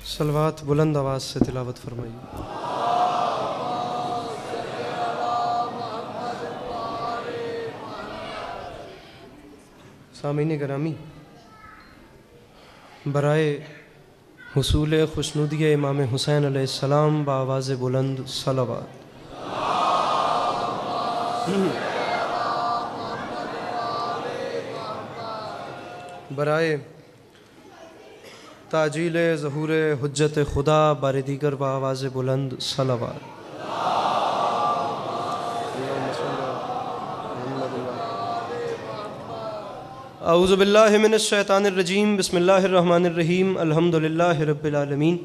सलवात बुलंद आवाज़ से तिलावत फरमाइए। सामीन गरामी, बराए हुसूल खुशनुदी इमाम हुसैन अलैहिस्सलाम बावाज़ बुलंद सलवात। बराए ताजील ज़हूर हुज्जत खुदा बारे दीगर बावाज़ बुलंद सलवात। औज़ु बिल्लाहि मिनश शैतानिर रजीम, बिस्मिल्लाहिर रहमानिर रहीम, अल्हम्दुलिल्लाहि रब्बिल आलमीन,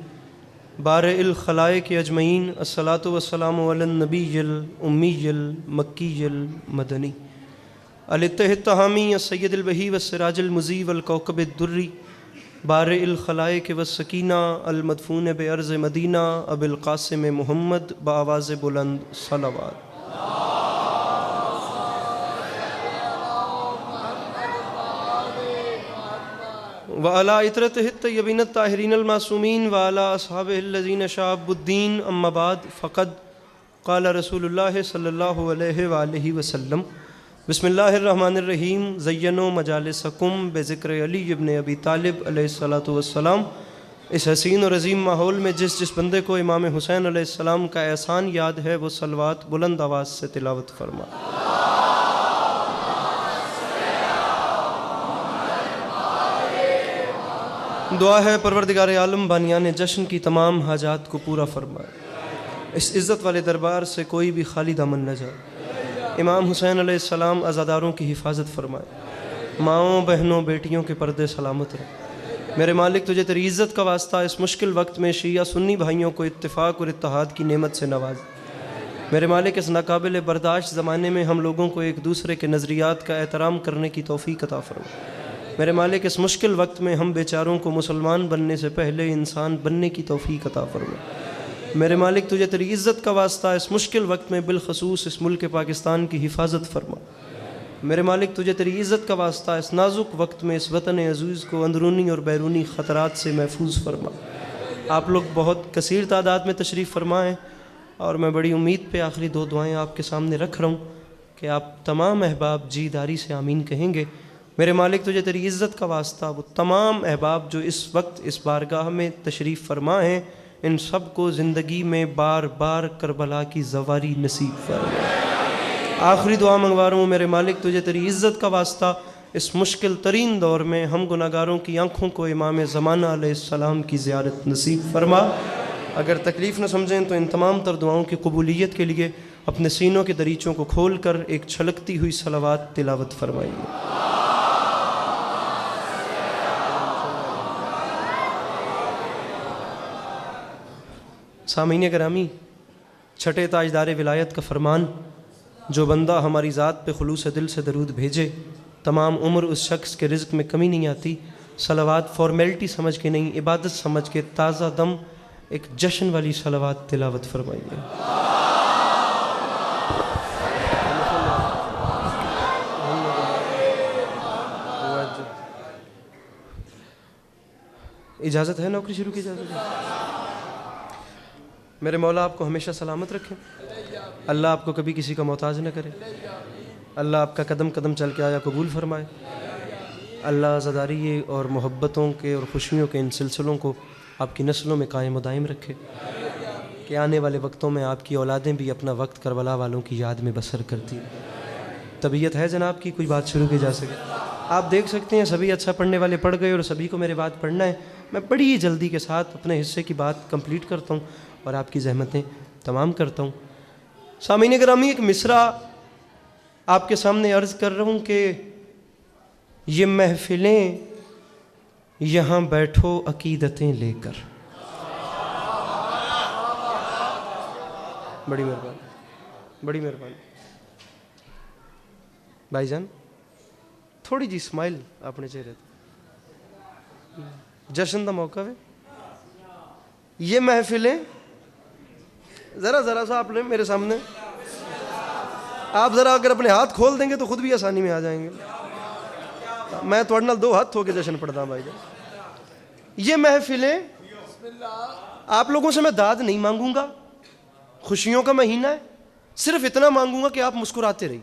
बारिइल खलाइक अजमईन, अस्सलातु वस्सलामु अलन नबिय्यिल उम्मिय्यिल मक्किय्यिल मदनी अलित्तहित्तहामी अस्सय्यदिल बही वस्सिराजिल मुज़ी वल कौकबिद दुर्री, बारिइल खलाइक वस्सकीना अल मदफून बेअर्ज़ मदीना अबिल क़ासिम मुहम्मद बावाज़ बुलंद सलवात। व अला इतरतिहित तय्यबीन ताहिरीन मासूमीन व अला अस्हाबिहिल्लज़ीन शाअबुद्दीन अम्मा बाद फ़क़द क़ाल रसूलुल्लाह सल्लल्लाहु अलैहि व आलिहि वसल्लम, बिस्मिल्लाहिर्रहमानिर्रहीम, ज़य्यनो मजालिसकुम बेज़िक्र अली इब्न अबी तालिब अलैहिस्सलातु वस्सलाम। इस हसीन और अज़ीम माहौल में जिस बंदे को इमाम हुसैन अलैहिस्सलाम का एहसान याद है वो सलवात बुलंद आवाज़ से तिलावत फरमा। दुआ है परवरदिगार आलम बानियान जश्न की तमाम हाजात को पूरा फरमाए। इस इज़्ज़त वाले दरबार से कोई भी खाली दामन न जाए। इमाम हुसैन अलैहिस्सलाम अज़ादारों की हिफाजत फरमाए। माओं बहनों बेटियों के पर्दे सलामत रहे। मेरे मालिक तुझे तेरी इज़्ज़त का वास्ता इस मुश्किल वक्त में शिया सुन्नी भाइयों को इत्तिफ़ाक़ और इत्तेहाद की नेमत से नवाज। मेरे मालिक इस नाकाबिल बर्दाश्त ज़माने में हम लोगों को एक दूसरे के नज़रियात का एहतराम करने की तौफ़ीक़ अता फरमाए। मेरे मालिक इस मुश्किल वक्त में हम बेचारों को मुसलमान बनने से पहले इंसान बनने की तौफ़ीक़ अता फरमाए। मेरे मालिक तुझे तेरी इज़्ज़त का वास्ता इस मुश्किल वक्त में बिलखसूस इस मुल्क पाकिस्तान की हिफाजत फरमा। मेरे मालिक तुझे तेरी इज़्ज़त का वास्ता इस नाजुक वक्त में इस वतन अज़ीज़ को अंदरूनी और बैरूनी ख़तरात से महफूज फरमा। आप लोग बहुत कसीर तादाद में तशरीफ़ फरमाएँ और मैं बड़ी उम्मीद पे आखिरी दो दुआएँ आपके सामने रख रहा हूँ कि आप तमाम अहबाब जीदारी से आमीन कहेंगे। मेरे मालिक तुझे तेरी इज़्ज़त का वास्ता वो तमाम अहबाब जो इस वक्त इस बारगाह में तशरीफ़ फरमा हैं, इन सब को ज़िंदगी में बार बार करबला की ज़वारी नसीब फरमा। आखिरी दुआ मंगवा रहा हूँ मेरे मालिक तुझे तेरी इज़्ज़त का वास्ता इस मुश्किल तरीन दौर में हम गुनाहगारों की आँखों को इमाम ज़माना अलैहिस्सलाम की ज़ियारत नसीब फरमा। अगर तकलीफ़ न समझें तो इन तमाम तर दुआओं की कबूलियत के लिए अपने सीनों के दरीचों को खोल कर एक छलकती हुई सलवात तिलावत फरमाइए। सामीन ग्रामी, छठे ताजदार विलायत का फरमान, जो बंदा हमारी ज़ात पे खुलूस दिल से दरूद भेजे तमाम उम्र उस शख्स के रिज़्क़ में कमी नहीं आती। सलवात फॉर्मेलिटी समझ के नहीं, इबादत समझ के ताज़ा दम एक जश्न वाली सलवात तिलावत फरमाइए। इजाज़त है, नौकरी शुरू की इजाज़त है। मेरे मौला आपको हमेशा सलामत रखें। अल्लाह आपको कभी किसी का मोहताज न करे। अल्लाह आपका कदम कदम चल के आया कबूल फरमाए। अल्लाह ज़दारी और मोहब्बतों के और खुशियों के इन सिलसिलों को आपकी नस्लों में कायम दायम रखे कि आने वाले वक्तों में आपकी औलादें भी अपना वक्त करबला वालों की याद में बसर करती। तबीयत है जनाब की, कोई बात शुरू की जा सके। आप देख सकते हैं सभी अच्छा पढ़ने वाले पढ़ गए और सभी को मेरे बात पढ़ना है। मैं बड़ी ही जल्दी के साथ अपने हिस्से की बात कंप्लीट करता हूँ और आपकी ज़हमतें तमाम करता हूँ। सामीन गिरामी, एक मिसरा आपके सामने अर्ज़ कर रहा हूँ कि ये महफ़िलें यहाँ बैठो अकीदतें लेकर। बड़ी मेहरबानी, बड़ी मेहरबानी भाईजान, थोड़ी जी स्माइल अपने चेहरे पर। जश्न का मौका है। ये महफिलें ज़रा ज़रा सा आपने मेरे सामने, आप ज़रा अगर अपने हाथ खोल देंगे तो खुद भी आसानी में आ जाएंगे। मैं थोड़े नाल दो हाथ धो के जश्न पढ़ता भाई। ये महफिलें आप लोगों से मैं दाद नहीं मांगूंगा, खुशियों का महीना है, सिर्फ इतना मांगूंगा कि आप मुस्कुराते रहिए।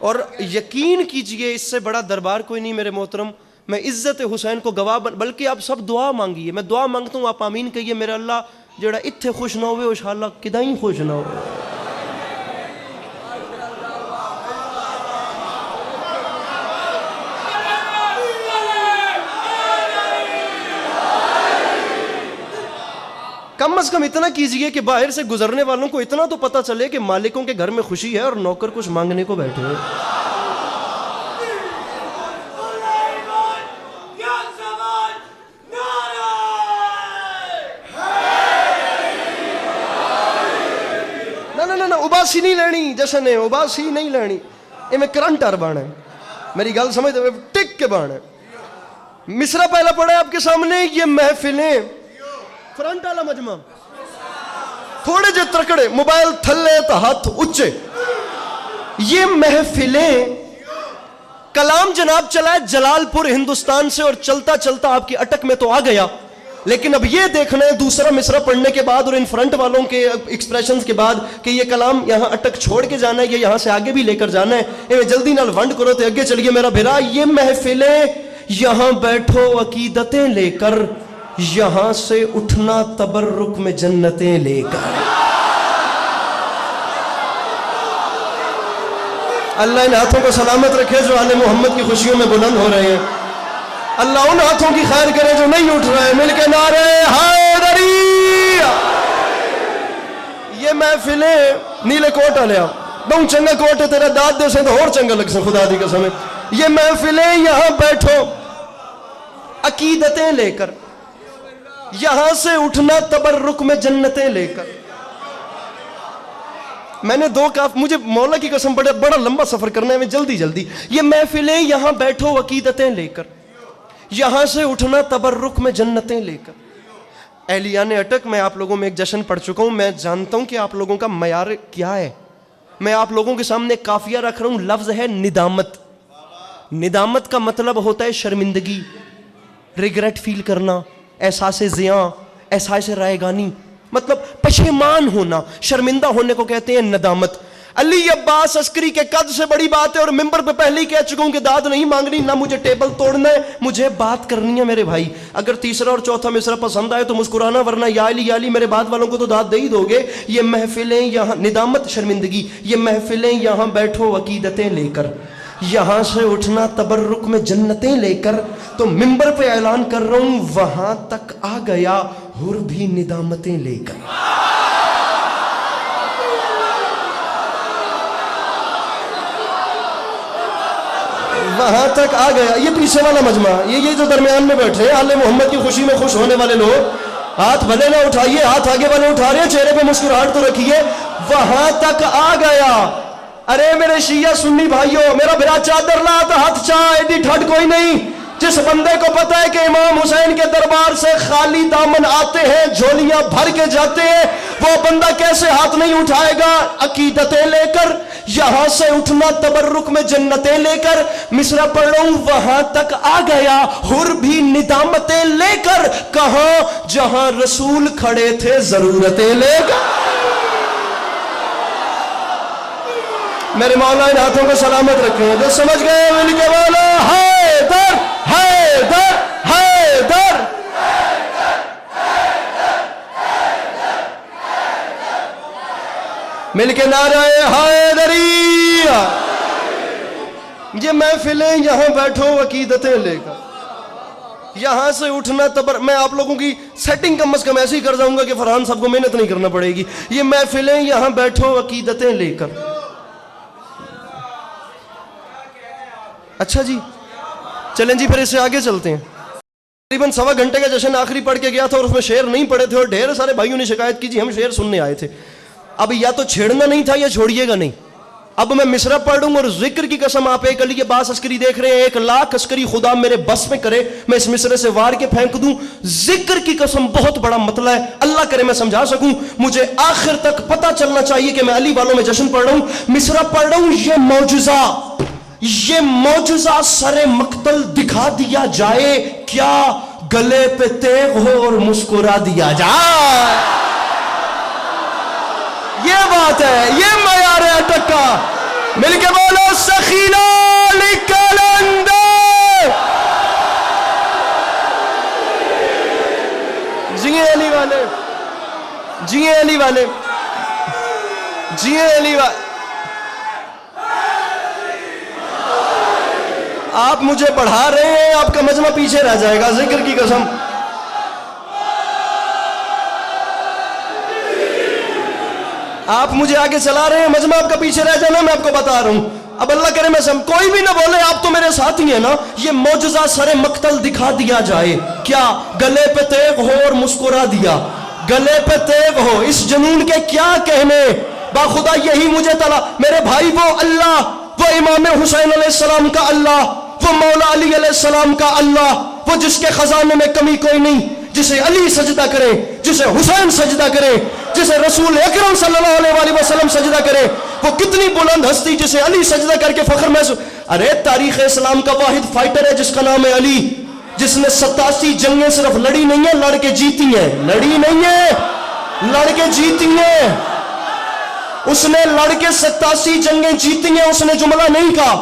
और यकीन कीजिए इससे बड़ा दरबार कोई नहीं मेरे मोहतरम। मैं इज्जत हुसैन को गवाह बल्कि आप सब दुआ मांगिए, मैं दुआ मांगता हूँ, आप आमीन कहिए। मेरा अल्लाह जेड़ा इत्थे खुश ना होवे इंशाअल्लाह किदाई खुश ना हो। कम से कम इतना कीजिए कि बाहर से गुजरने वालों को इतना तो पता चले कि मालिकों के घर में खुशी है और नौकर कुछ मांगने को बैठे हैं। ना उबासी नहीं लेनी, जश्न है उबासी नहीं लेनी, इमें करंट हर बाण है। मेरी गल समझ दो, टिक के बाण है। मिसरा पहला पड़ा है आपके सामने, ये महफिलें फ्रंट वाला मजमा थोड़े जे तकड़े, मोबाइल थल्ले तो हाथ उच्चे। ये महफिलें कलाम जनाब चला है जलालपुर हिंदुस्तान से और चलता चलता आपकी अटक में तो आ गया, लेकिन अब ये देखना है दूसरा मिसरा पढ़ने के बाद और इन फ्रंट वालों के एक्सप्रेशंस के बाद कि ये कलाम यहां अटक छोड़ के जाना है, ये यहां से आगे भी लेकर जाना है। इन्हें जल्दी नाल वंड करो तो आगे चलिए मेरा भिरा। ये महफिलें यहां बैठो अकीदतें लेकर, यहां से उठना तबर्रुक में जन्नतें लेकर। अल्लाह इन हाथों को सलामत रखे जो आले मोहम्मद की खुशियों में बुलंद हो रहे हैं। अल्लाह उन हाथों की खैर करे जो नहीं उठ रहे हैं। मिलके नारे हैदरी। ये महफिलें नीले कोट वाले बहुत चंगा कोट है तेरा, दाद दे से तो और चंगा लग से खुदा दी कसम। ये महफिलें यहां बैठो अकीदतें लेकर, यहां से उठना तबर्रुक में जन्नतें लेकर। मैंने दो काफ, मुझे मौला की कसम बड़ा लंबा सफर करना है, मैं जल्दी जल्दी। ये महफिलें यहां बैठो अकीदतें लेकर, यहां से उठना तबर्रुक में जन्नतें लेकर। एहलियान अटक, मैं आप लोगों में एक जश्न पढ़ चुका हूं, मैं जानता हूं कि आप लोगों का मयार क्या है। मैं आप लोगों के सामने काफिया रख रहा हूं, लफ्ज है निदामत। निदामत का मतलब होता है शर्मिंदगी, रिग्रेट फील करना, एहसास ज़िया, एहसास रायगानी, मतलब पशेमान होना। शर्मिंदा होने को कहते हैं नदामत। अली अब्बास अस्करी के कद से बड़ी बात है और मिंबर पे पहले ही कह चुका हूं कि दाद नहीं मांगनी, ना मुझे टेबल तोड़ना है, मुझे बात करनी है मेरे भाई। अगर तीसरा और चौथा मिसरा पसंद आए तो मुस्कुराना, वरना या अली मेरे बाद वालों को तो दाद दे ही दोगे। ये महफिलें यहाँ निदामत शर्मिंदगी, ये महफिलें यहाँ बैठो अकीदतें लेकर, यहां से उठना तबर्रुक में जन्नतें लेकर। तो मिंबर पे ऐलान कर रहा हूं वहां तक आ गया हुर भी निदामतें लेकर। वहां तक आ गया। ये पीछे वाला मजमा, ये जो दरमियान में बैठे आले मोहम्मद की खुशी में खुश होने वाले लोग, हाथ भले ना उठाइए, हाथ आगे वाले उठा रहे हैं, चेहरे पे मुस्कुराहट तो रखिए। वहां तक आ गया। अरे मेरे शिया सुन्नी भाइयों, मेरा बिरा चादर ला तो हाथ चाह, एडी ठंड कोई नहीं। जिस बंदे को पता है कि इमाम हुसैन के दरबार से खाली दामन आते हैं, झोलियां भर के जाते हैं, वो बंदा कैसे हाथ नहीं उठाएगा अकीदतें लेकर, यहां से उठना तबर्रुक में जन्नतें लेकर। मिसरा पढ़ रहा हूं वहां तक आ गया हुर भी निदामतें लेकर। कहां? जहां रसूल खड़े थे जरूरतें लेकर। मेरे मौला इन हाथों को सलामत रखें। जो समझ गए उनके बोलो हैदर हैदर हैदर। मिलके नाराए हैदरी। ये महफिलें यहां बैठो अकीदतें लेकर, यहां से उठना तबर। मैं आप लोगों की सेटिंग कम से कम ऐसी कर जाऊंगा कि फरहान साहब को मेहनत नहीं करना पड़ेगी। ये महफिलें यहां बैठो अकीदतें लेकर। अच्छा जी, चलें जी, फिर इससे आगे चलते हैं। तकरीबन सवा घंटे का जश्न आखिरी पढ़ के गया था और उसमें शेर नहीं पढ़े थे और ढेर सारे भाइयों ने शिकायत की जी हम शेर सुनने आए थे। अब या तो छेड़ना नहीं था या छोड़िएगा नहीं। अब मैं मिसरा पढ़ूंगा और जिक्र की कसम, आप एक अली अब्बास अस्करी देख रहे हैं, 1,00,000 अस्करी खुदा मेरे बस में करे मैं इस मिसरे से वार के फेंक दूं। जिक्र की कसम बहुत बड़ा मतला है, अल्लाह करे मैं समझा सकूं। मुझे आखिर तक पता चलना चाहिए कि मैं अली वालों में जश्न पढ़ रहा हूं, मिसरा पढ़ रहा हूं। ये मौजूजा सरे मक्तल दिखा दिया जाए क्या गले पे तेग हो और मुस्कुरा दिया जाए। ये बात है, ये मयार है अटक का। मिलके बोलो सखीना कलंदर। जिए अली वाले, जिए अली वाले, जिए अली वाले। आप मुझे बढ़ा रहे हैं, आपका मजमा पीछे रह जाएगा, जिक्र की कसम। आप मुझे आगे चला रहे हैं, मजमा आपका पीछे रह जाना, मैं आपको बता रहा हूं। अब अल्लाह करे मैं कोई भी ना बोले, आप तो मेरे साथ ही है ना। ये मौजज़ा सरे मक्तल दिखा दिया जाए, क्या गले पे तेग हो और मुस्कुरा दिया। गले पे तेग हो, इस जुनून के क्या कहने, बाखुदा यही मुझे तला। मेरे भाई वो अल्लाह, वो इमाम हुसैन अलैहिस्सलाम का अल्लाह, वो मौला अली अलैहिस्सलाम का अल्लाह, वो जिसके खजाने में कमी कोई नहीं, जिसे अली सजदा करे, जिसे हुसैन सजदा करे, जिसे रसूल अकरम सल्लल्लाहु अलैहि वसल्लम सजदा करे। वो कितनी बुलंद हस्ती जिसे अली सजदा करके फख्र महसूस। अरे तारीख इस्लाम का वाहिद फाइटर है जिसका नाम है अली, जिसने 87 जंगें सिर्फ लड़ी नहीं है, लड़के जीती हैं। लड़ी नहीं है, लड़के जीती हैं। उसने लड़के 87 जंगें जीती हैं। उसने जुमला नहीं कहा,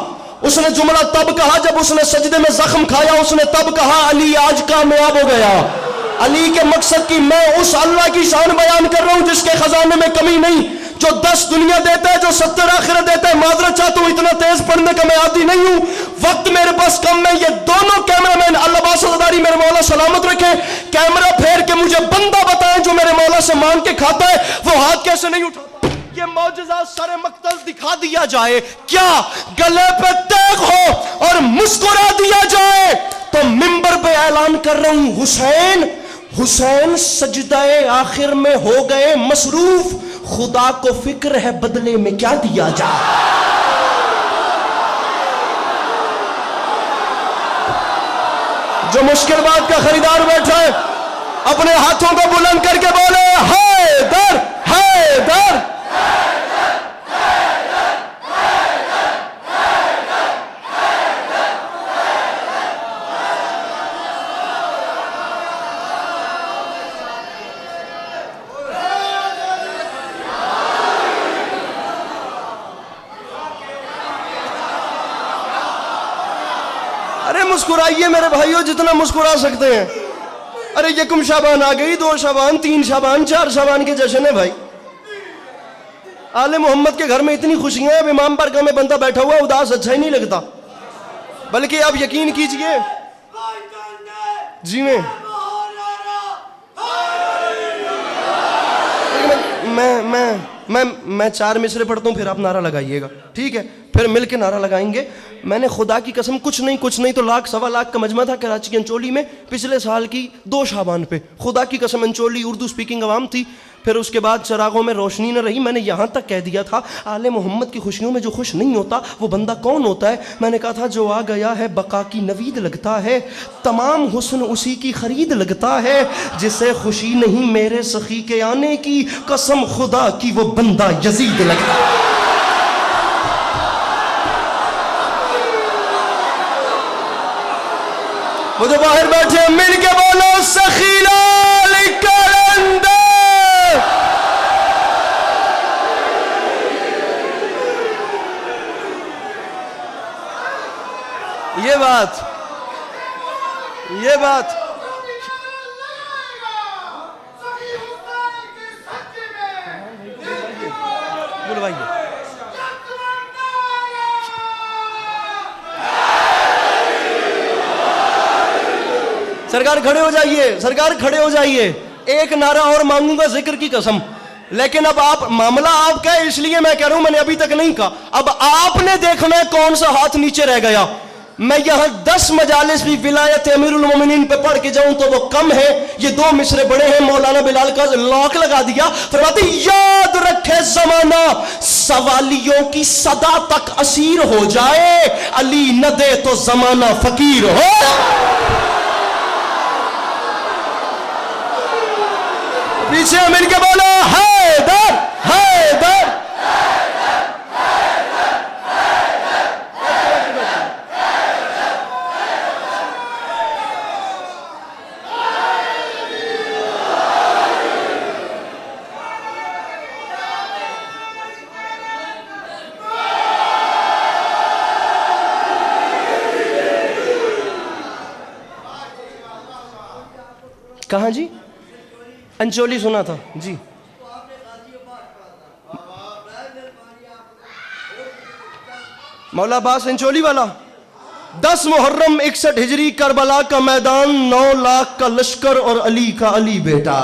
उसने जुमला तब कहा जब उसने सजदे में जख्म खाया। उसने तब कहा अली आज कामयाब हो गया। अली के मकसद की मैं उस अल्लाह की शान बयान कर रहा हूं जिसके खजाने में कमी नहीं, जो 10 दुनिया देता है, जो 70 आखिरत देता है। माजरत चाहता हूं, इतना तेज पढ़ने का मैं आदी नहीं हूं, वक्त मेरे पास कम है। ये दोनों कैमरामैन अल्लाह बासदारी मेरे मौला सलामत रखे, कैमरा फेर के मुझे बंदा बताएं जो मेरे मौला से मांग के खाता है, वो हाथ कैसे नहीं उठाता। ये मौजज़ा सरे मक्तल दिखा दिया जाए, क्या गले पे तेग हो और मुस्कुरा दिया जाए। तो मिंबर पे ऐलान कर रहा हूं, हुसैन हुसैन सजदाए आखिर में हो गए मसरूफ। खुदा को फिक्र है बदले में क्या दिया जाए। जो मुश्किल बात का खरीदार बैठा है, अपने हाथों को बुलंद करके बोले हैदर हैदर। मुस्कुराइए मेरे भाइयों, जितना मुस्कुरा सकते हैं। अरे यकुम शाबान आ गई, 2 शाबान, 3 शाबान, 4 शाबान के जश्न है भाई। आले मोहम्मद के घर में इतनी खुशियां। अब इमाम बारगाह में बंदा बैठा हुआ उदास अच्छा ही नहीं लगता, बल्कि आप यकीन कीजिए जी मैं 4 मिसरे पढ़ता हूँ, फिर आप नारा लगाइएगा, ठीक है? फिर मिलके नारा लगाएंगे। मैंने खुदा की कसम कुछ नहीं तो लाख सवा लाख का मजमा था कराची की अंचोली में पिछले साल की 2 शाबान पे। खुदा की कसम अंचोली उर्दू स्पीकिंग अवाम थी, फिर उसके बाद चरागों में रोशनी न रही। मैंने यहाँ तक कह दिया था आले मोहम्मद की खुशियों में जो खुश नहीं होता वो बंदा कौन होता है। मैंने कहा था जो आ गया है बका की नवीद लगता है, तमाम हुस्न उसी की खरीद लगता है, जिसे खुशी नहीं मेरे सखी के आने की, कसम खुदा की वो बंदा यजीद लगता है। वो जो बाहर बैठे मिल के बोलो सखीला कलंदर। ये बात बुलवाइए। सरकार खड़े हो जाइए, सरकार खड़े हो जाइए। एक नारा और मांगूंगा जिक्र की कसम, लेकिन अब आप मामला आपका है इसलिए मैं कह रहा हूं, मैंने अभी तक नहीं कहा। अब आपने देखना है कौन सा हाथ नीचे रह गया। मैं यहां 10 मजालिस भी विलायत अमीरुल मोमिनीन पे पढ़ के जाऊं तो वो कम है। ये 2 मिसरे बड़े हैं, मौलाना बिलाल का लॉक लगा दिया। फरमाते याद रखे जमाना सवालियों की सदा तक असीर हो जाए, अली न दे तो जमाना फकीर हो। पीछे मिलके बोलो हैदर हैदर। कहाँ जी? अंचोली सुना था जी। मौला अब्बास अंचोली वाला। 10 मुहर्रम 61 हिजरी, करबला का मैदान, 9 लाख का लश्कर और अली का अली बेटा।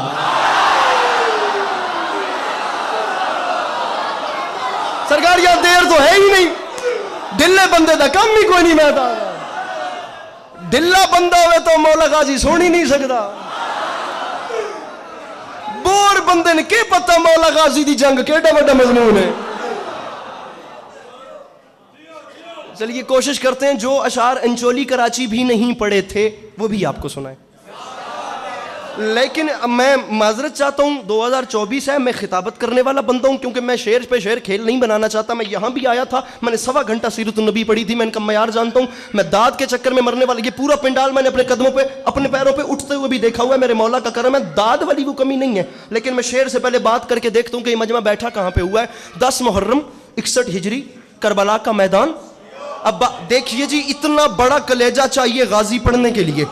सरकार यार देर तो है ही नहीं, दिल्ले बंदे का कम ही कोई नहीं। मैं दिल्ला बंदा हुए तो मौला गाजी सुन ही नहीं सकता। बोर बंदे ने क्या पता मौला गाजी दी जंग केड़ा बड़ा मजनून है। चलिए कोशिश करते हैं जो अशार अंचोली कराची भी नहीं पढ़े थे वो भी आपको सुनाए। लेकिन मैं माजरत चाहता हूँ, 2024 है, मैं खिताबत करने वाला बंदा हूँ, क्योंकि मैं शेर पे शेर खेल नहीं बनाना चाहता। मैं यहाँ भी आया था, मैंने 1.25 घंटा सीरत नबी पढ़ी थी, मैं इनका मयार जानता हूँ। मैं दाद के चक्कर में मरने वाला, ये पूरा पिंडाल मैंने अपने कदमों पे, अपने पैरों पे उठते हुए भी देखा हुआ है। मेरे मौला का करम है, दाद वाली वो कमी नहीं है। लेकिन मैं शेर से पहले बात करके देखता हूँ कि ये मजमा बैठा कहाँ पे हुआ है। 10 मुहर्रम 61 हिजरी, करबला का मैदान। अब देखिए जी, इतना बड़ा कलेजा चाहिए गाजी पढ़ने के लिए,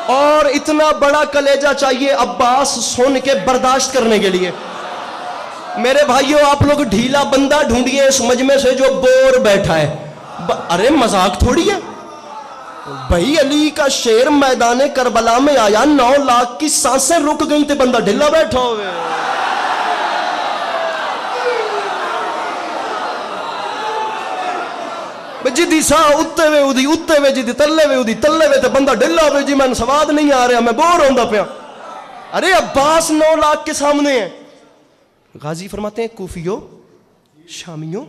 और इतना बड़ा कलेजा चाहिए अब्बास सुन के बर्दाश्त करने के लिए। मेरे भाइयों, आप लोग ढीला बंदा ढूंढिए इस मजमे से जो बोर बैठा है। अरे मजाक थोड़ी है भाई, अली का शेर मैदान करबला में आया, 9 लाख की सांसें रुक गई थे, बंदा ढीला बैठा हुए। जिदी सा उत्ते वे उदी, उत्ते वे जिदी तल्ले वे उदी, तल्ले वे ते बंदा ढिला वे जी। मैं स्वाद नहीं आ रहा, मैं बोर होंदा पिया। अरे अब्बास 9 लाख के सामने है। गाजी फरमाते हैं, कूफियों शामियों,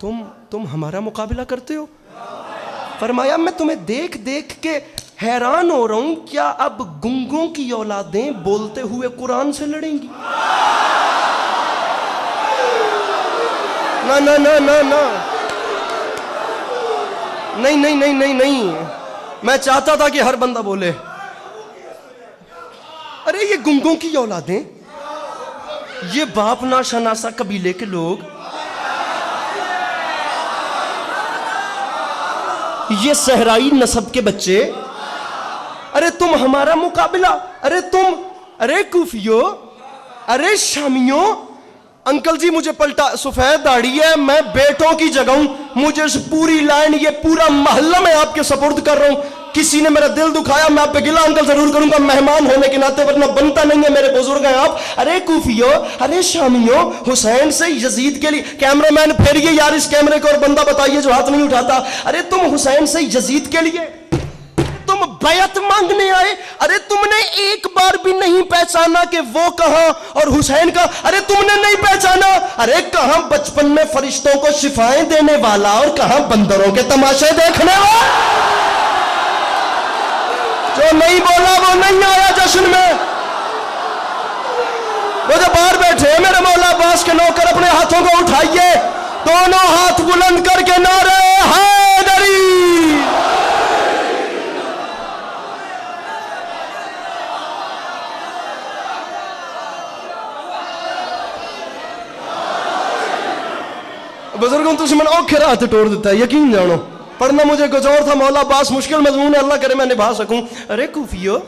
तुम हमारा मुकाबला करते हो। फरमाया, मैं तुम्हें देख देख के हैरान हो रहा हूं, क्या अब गुंगों की औलादें बोलते हुए कुरान से लड़ेंगी? ना ना ना ना ना, नहीं नहीं नहीं नहीं नहीं, मैं चाहता था कि हर बंदा बोले। अरे ये गुंगों की औलादें, ये बाप ना शनासा कबीले के लोग, ये सहराई नस्ब के बच्चे, अरे तुम हमारा मुकाबला, अरे कूफियों, अरे शामियों। अंकल जी मुझे पलटा, सफेद दाढ़ी है, मैं बेटों की जगह हूं, मुझे इस पूरी लाइन, ये पूरा मोहल्ला मैं आपके सपुर्द कर रहा हूं। किसी ने मेरा दिल दुखाया, मैं आप पे गिला अंकल जरूर करूंगा मेहमान होने के नाते, वरना बनता नहीं है, मेरे बुजुर्ग हैं आप। अरे कूफियों, अरे शामियों, हुसैन से यजीद के लिए, कैमरामैन फेरिए यार इस कैमरे को और बंदा बताइए जो हाथ नहीं उठाता। अरे तुम हुसैन से यजीद के लिए तुम बैत मांगने आए, अरे तुमने एक बार भी नहीं पहचाना कि वो कहां और हुसैन का, अरे तुमने नहीं पहचाना। अरे कहां बचपन में फरिश्तों को शिफाएं देने वाला और कहां बंदरों के तमाशे देखने वाला। जो नहीं बोला वो नहीं आया जश्न में। वो जो बाहर बैठे हैं मेरे मौला अब्बास के नौकर, अपने हाथों को उठाइए, दोनों हाथ बुलंद करके नारे हैदरी। बुजुर्गों दुश्मन औखे राह तोड़ देता है, यकीन जानो। पढ़ना मुझे कुछ और था, मौला अब्बास मुश्किल मजमून है, अल्लाह करे मैं निभा सकूं। अरे कूफियों,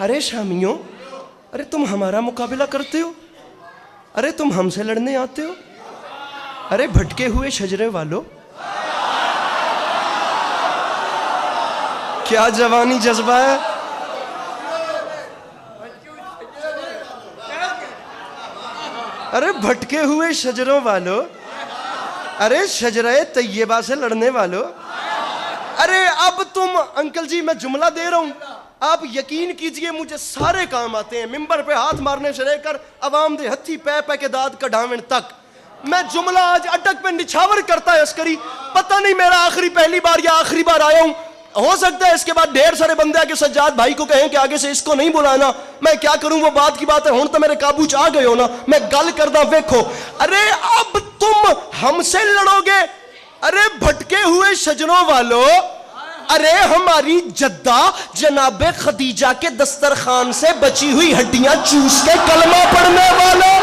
अरे शामियों, अरे तुम हमारा मुकाबला करते हो, अरे तुम हमसे लड़ने आते हो। अरे भटके हुए शजरे वालों, क्या जवानी जज्बा है। अरे भटके हुए शजरों वालों, अरे शजरे तैयबा से लड़ने वालों। अरे अब तुम, अंकल जी मैं जुमला दे रहा हूं, आप यकीन कीजिए मुझे सारे काम आते हैं, मिंबर पे हाथ मारने से लेकर अवाम दे हथी पै पै के दाद कढ़ावन तक। मैं जुमला आज अटक पे निछावर करता है अस्करी, पता नहीं मेरा आखिरी पहली बार या आखिरी बार आया हूं, हो सकता है इसके बाद ढेर सारे बंदे आके सज्जाद भाई को कहें कि आगे से इसको नहीं बुलाना। मैं क्या करूं, वो बात की बात है, हुण तो मेरे काबू च आ गए हो ना, मैं गल करदा वेखो। अरे अब तुम हमसे लड़ोगे, अरे भटके हुए शजरों वालों, अरे हमारी जद्दा जनाबे खदीजा के दस्तरखान से बची हुई हड्डियां चूस के कलमा पढ़ने वालों।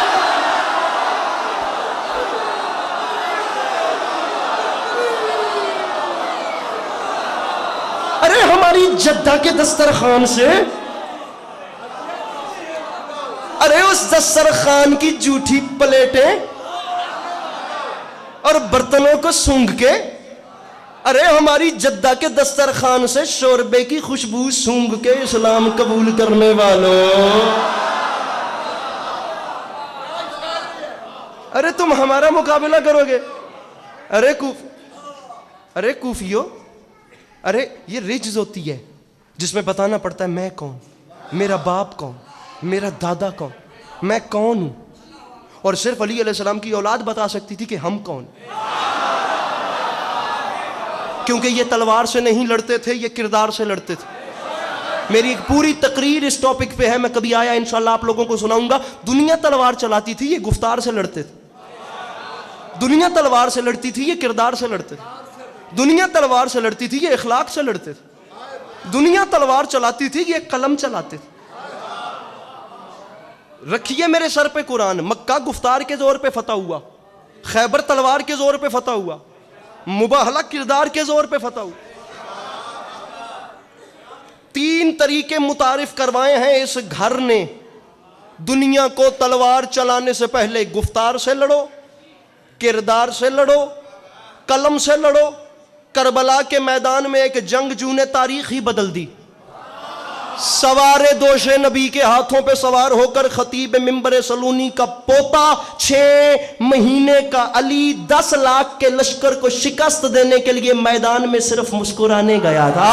अरे हमारी जद्दा के दस्तरखान से, अरे उस दस्तरखान की जूठी प्लेटें और बर्तनों को सूंघ के, अरे हमारी जद्दा के दस्तरखान से शोरबे की खुशबू सूंघ के इस्लाम कबूल करने वालों, अरे तुम हमारा मुकाबला करोगे? अरे कूफियो, अरे ये रिज होती है जिसमें बताना पड़ता है मैं कौन, मेरा बाप कौन, मेरा दादा कौन, मैं कौन हूं। और सिर्फ अली अलैहिस्सलाम की औलाद बता सकती थी कि हम कौन, क्योंकि ये तलवार से नहीं लड़ते थे, ये किरदार से लड़ते थे। मेरी एक पूरी तकरीर इस टॉपिक पे है, मैं कभी आया इंशाल्लाह आप लोगों को सुनाऊंगा। दुनिया तलवार चलाती थी, ये गुफ्तार से लड़ते थे। दुनिया तलवार से लड़ती थी, ये किरदार से लड़ते थे। दुनिया तलवार से लड़ती थी, ये इखलाक से लड़ते थे। दुनिया तलवार चलाती थी, ये कलम चलाते थे। रखिए मेरे सर पे कुरान, मक्का गुफ्तार के जोर पे फतह हुआ, खैबर तलवार के जोर पे फतह हुआ, मुबाहला किरदार के जोर पे फतह हुआ। 3 तरीके मुतारिफ करवाए हैं इस घर ने दुनिया को। तलवार चलाने से पहले गुफ्तार से लड़ो, किरदार से लड़ो, कलम से लड़ो। करबला के मैदान में एक जंगजू ने तारीख ही बदल दी। सवारे दोशे नबी के हाथों पे सवार होकर खतीब मिंबर सलूनी का पोता 6 महीने का अली 10 लाख के लश्कर को शिकस्त देने के लिए मैदान में सिर्फ मुस्कुराने गया था।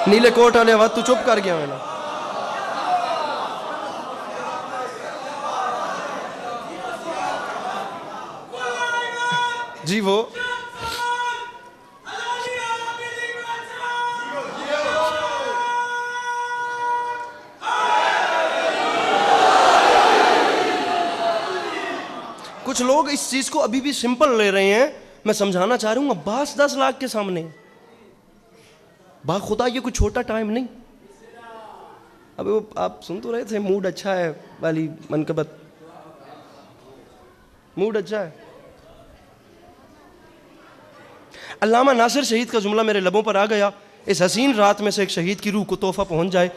नीले कोट वाले आवाज, तू चुप कर गया मैंने। जी वो कुछ लोग इस चीज को अभी भी सिंपल ले रहे हैं। मैं समझाना चाह रहा हूं, अब्बास 10 लाख के सामने, खुदा ये कोई छोटा टाइम नहीं। अबे वो आप सुन तो रहे थे, मूड अच्छा है वाली मनकबत, मूड अच्छा है। अल्लामा नासिर शहीद का जुमला मेरे लबों पर आ गया, इस हसीन रात में से एक शहीद की रूह को तोहफा पहुंच जाए,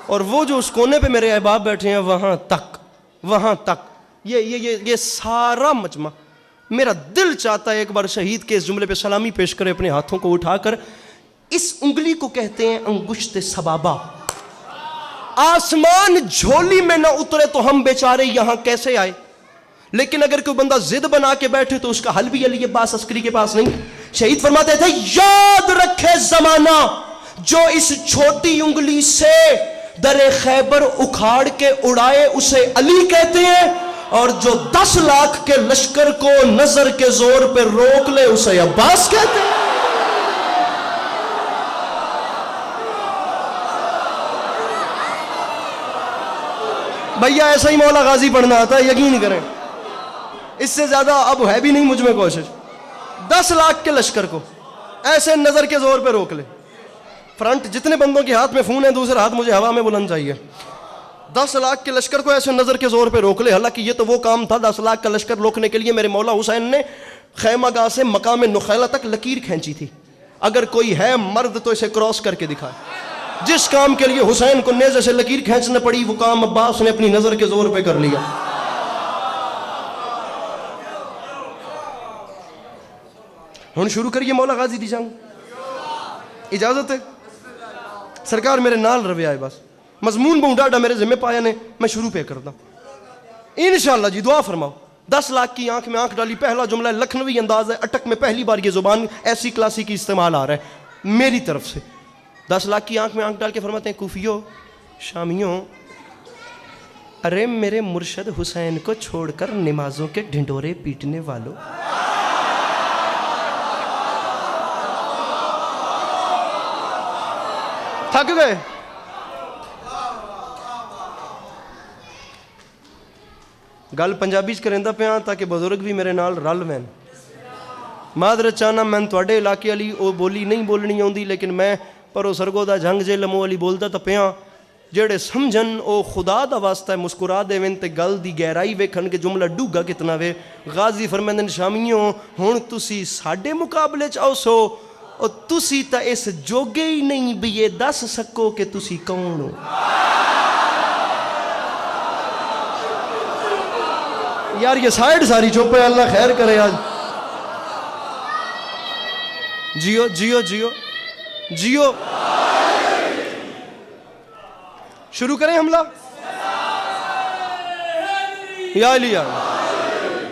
और वो जो उस कोने पे मेरे अहबाब बैठे हैं वहां तक ये सारा मजमा, मेरा दिल चाहता है एक बार शहीद के इस जुमले पे सलामी पेश करे अपने हाथों को उठाकर। इस उंगली को कहते हैं अंगुश्त सबाबा। आसमान झोली में ना उतरे तो हम बेचारे यहां कैसे आए, लेकिन अगर कोई बंदा जिद बना के बैठे तो उसका हल भी अली अब्बास अस्करी के पास नहीं। शहीद फरमाते थे, याद रखे जमाना जो इस छोटी उंगली से दरे खैबर उखाड़ के उड़ाए उसे अली कहते हैं, और जो 10 लाख के लश्कर को नजर के जोर पे रोक ले उसे अब्बास कहते हैं। भैया ऐसा ही मौला गाजी पढ़ना आता है, यकीन करें, इससे ज्यादा अब है भी नहीं मुझ में कोशिश। 10 लाख के लश्कर को ऐसे नजर के जोर पे रोक ले। फ्रंट जितने बंदों के हाथ में फोन है, दूसरा हाथ मुझे हवा में बुलंद चाहिए। 10 लाख के लश्कर को ऐसे नजर के जोर पे रोक ले। हालांकि ये तो वो काम था, 10 लाख का लश्कर रोकने के लिए मेरे मौला हुसैन ने खैमागाह से मकाम नुखैला तक लकीर खींची थी। अगर कोई है मर्द तो इसे क्रॉस करके दिखाए। जिस काम के लिए हुसैन को नेज़े से लकीर खींचना पड़ी, वो काम अब्बास ने अपनी नजर के जोर पे कर लिया। हुण शुरू करिए मौला गाजी दी जंग, इजाजत है सरकार, मेरे नाल रवे आए। बस मजमून बहु डाडा मेरे जिम्मे पाया ने, मैं शुरू पे करता इंशाअल्लाह जी। दुआ फरमाओ। 10 लाख की आंख में आंख डाली, पहला जुमला लखनवी अंदाज है, अटक में पहली बार ये जुबान ऐसी क्लासिक इस्तेमाल आ रहा है मेरी तरफ से। 10 लाख की आंख में आंख डाल के फरमाते हैं, कूफियों शामियों, अरे मेरे मुर्शद हुसैन को छोड़कर नमाजों के ढिंडोरे पीटने वालों, थक गए? गल पंजाबी च करेंदा पिया ताकि बुजुर्ग भी मेरे नाल रल वैन। मादरत चाहना, मैं तुहाडे इलाके वाली वो बोली नहीं बोलनी आउंदी, लेकिन मैं परो सरगो दा जंग जे लमो वाली बोलदा तो पिया। जेड़े समझन ओ खुदा दा वास्ता है मुस्कुरा देवें ते गल दी गहराई वेखण के जुमला डूगा कितना वे। गाजी फरमांदे ने शामियों हुण तुसी साडे मुकाबले च आओ सो ओ तुसी तां इस जोगे ही नहीं भी ये दस सको कि तुसी कौन हो। यार ये साइड सारी चुप है, अल्लाह खैर करे। आज जियो जियो जियो जियो। शुरू करें हमला। या लिया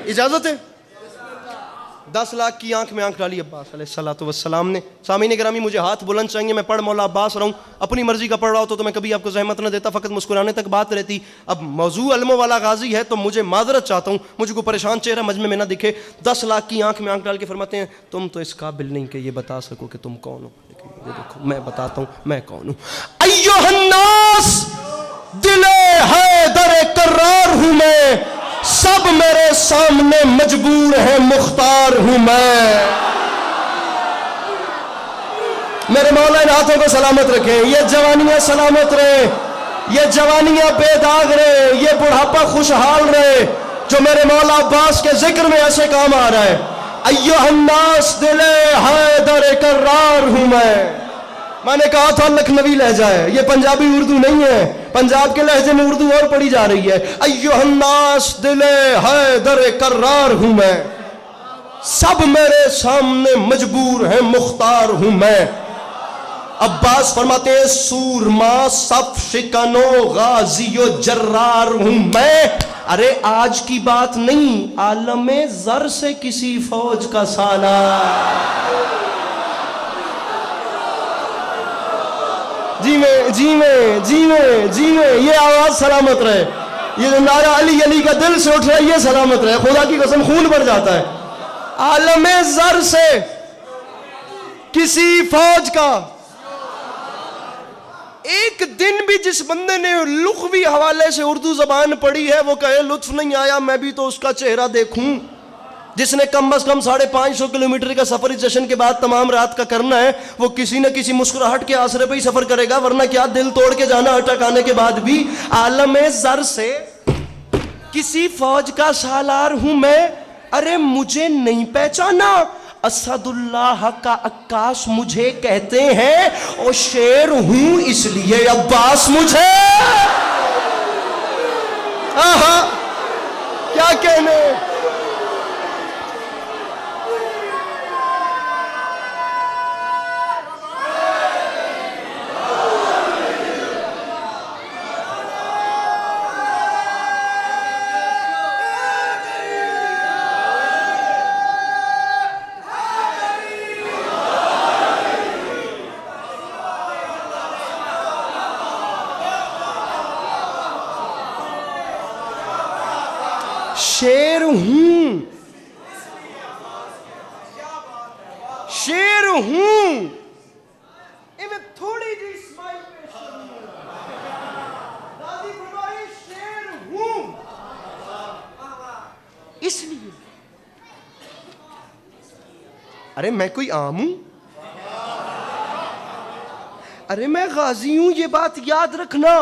इजाजत है। 10 लाख की आंख में आंख डाली अब्बास अलैहिस्सलातु वस्सलाम ने। सामीन गिरामी मुझे हाथ बुलंद चाहिए, मैं पढ़ मौला अब्बास रहा हूँ। अपनी मर्जी का पढ़ रहा हो तो मैं कभी आपको जहमत न देता, फ़कत मुस्कुराने तक बात रहती। अब मौजू अलमों वाला गाजी है तो मुझे माजरत चाहता हूँ, मुझको परेशान चेहरा मजमे में ना दिखे। 10 लाख की आंख में आंख डाल के फरमाते हैं तुम तो इस काबिल नहीं कि ये बता सको कि तुम कौन हो, लेकिन ये देखो मैं बताता हूँ मैं कौन हूँ। अय्युहन्नास दिले हैदर कर्रार हूँ मैं, सब मेरे सामने मजबूर है मुख्तार हूं मैं। मेरे मौला इन हाथों को सलामत रखे, ये जवानियां सलामत रहे, ये जवानियां बेदाग रहे, ये बुढ़ापा खुशहाल रहे जो मेरे मौला अब्बास के जिक्र में ऐसे काम आ रहा है। अय्युहन्नास दिले हैदर कर्रार हूं मैं। मैंने कहा था लखनवी लहजा है, ये पंजाबी उर्दू नहीं है, पंजाब के लहजे में उर्दू और पढ़ी जा रही है। अय्युहन्नास दिले हैदर कर्रार हूं मैं, सब मेरे सामने मजबूर है मुख्तार हूं मैं। अब्बास फरमाते हैं सूरमा सफ शिकनो गाजियो जर्रार हूं मैं। अरे आज की बात नहीं, आलमे जर से किसी फौज का सालार। जी में जी में जी में जी में, ये आवाज सलामत रहे, ये जो नारा अली अली का दिल से उठ रहा है ये सलामत रहे। खुदा की कसम खून भर जाता है। आलमे जर से किसी फौज का, एक दिन भी जिस बंदे ने लुग़वी हवाले से उर्दू जबान पढ़ी है वो कहे लुत्फ नहीं आया मैं भी तो उसका चेहरा देखूं। जिसने कम अज कम 550 किलोमीटर का सफर इस जश्न के बाद तमाम रात का करना है, वो किसी न किसी मुस्कुराहट के आसरे पे ही सफर करेगा, वरना क्या दिल तोड़ के जाना अटक आने के बाद भी। आलमे जर से किसी फौज का सालार हूं मैं। अरे मुझे नहीं पहचाना, असदुल्लाह का अक्कास मुझे कहते हैं, और शेर हूं इसलिए अब्बास मुझे। आहा क्या कहने। शेर हूं, शेर हूं। इन्हें थोड़ी जी स्माइल पे दादी फरमाई शेर हूं इसलिए। अरे मैं कोई आम हूं? अरे मैं गाजी हूं, ये बात याद रखना।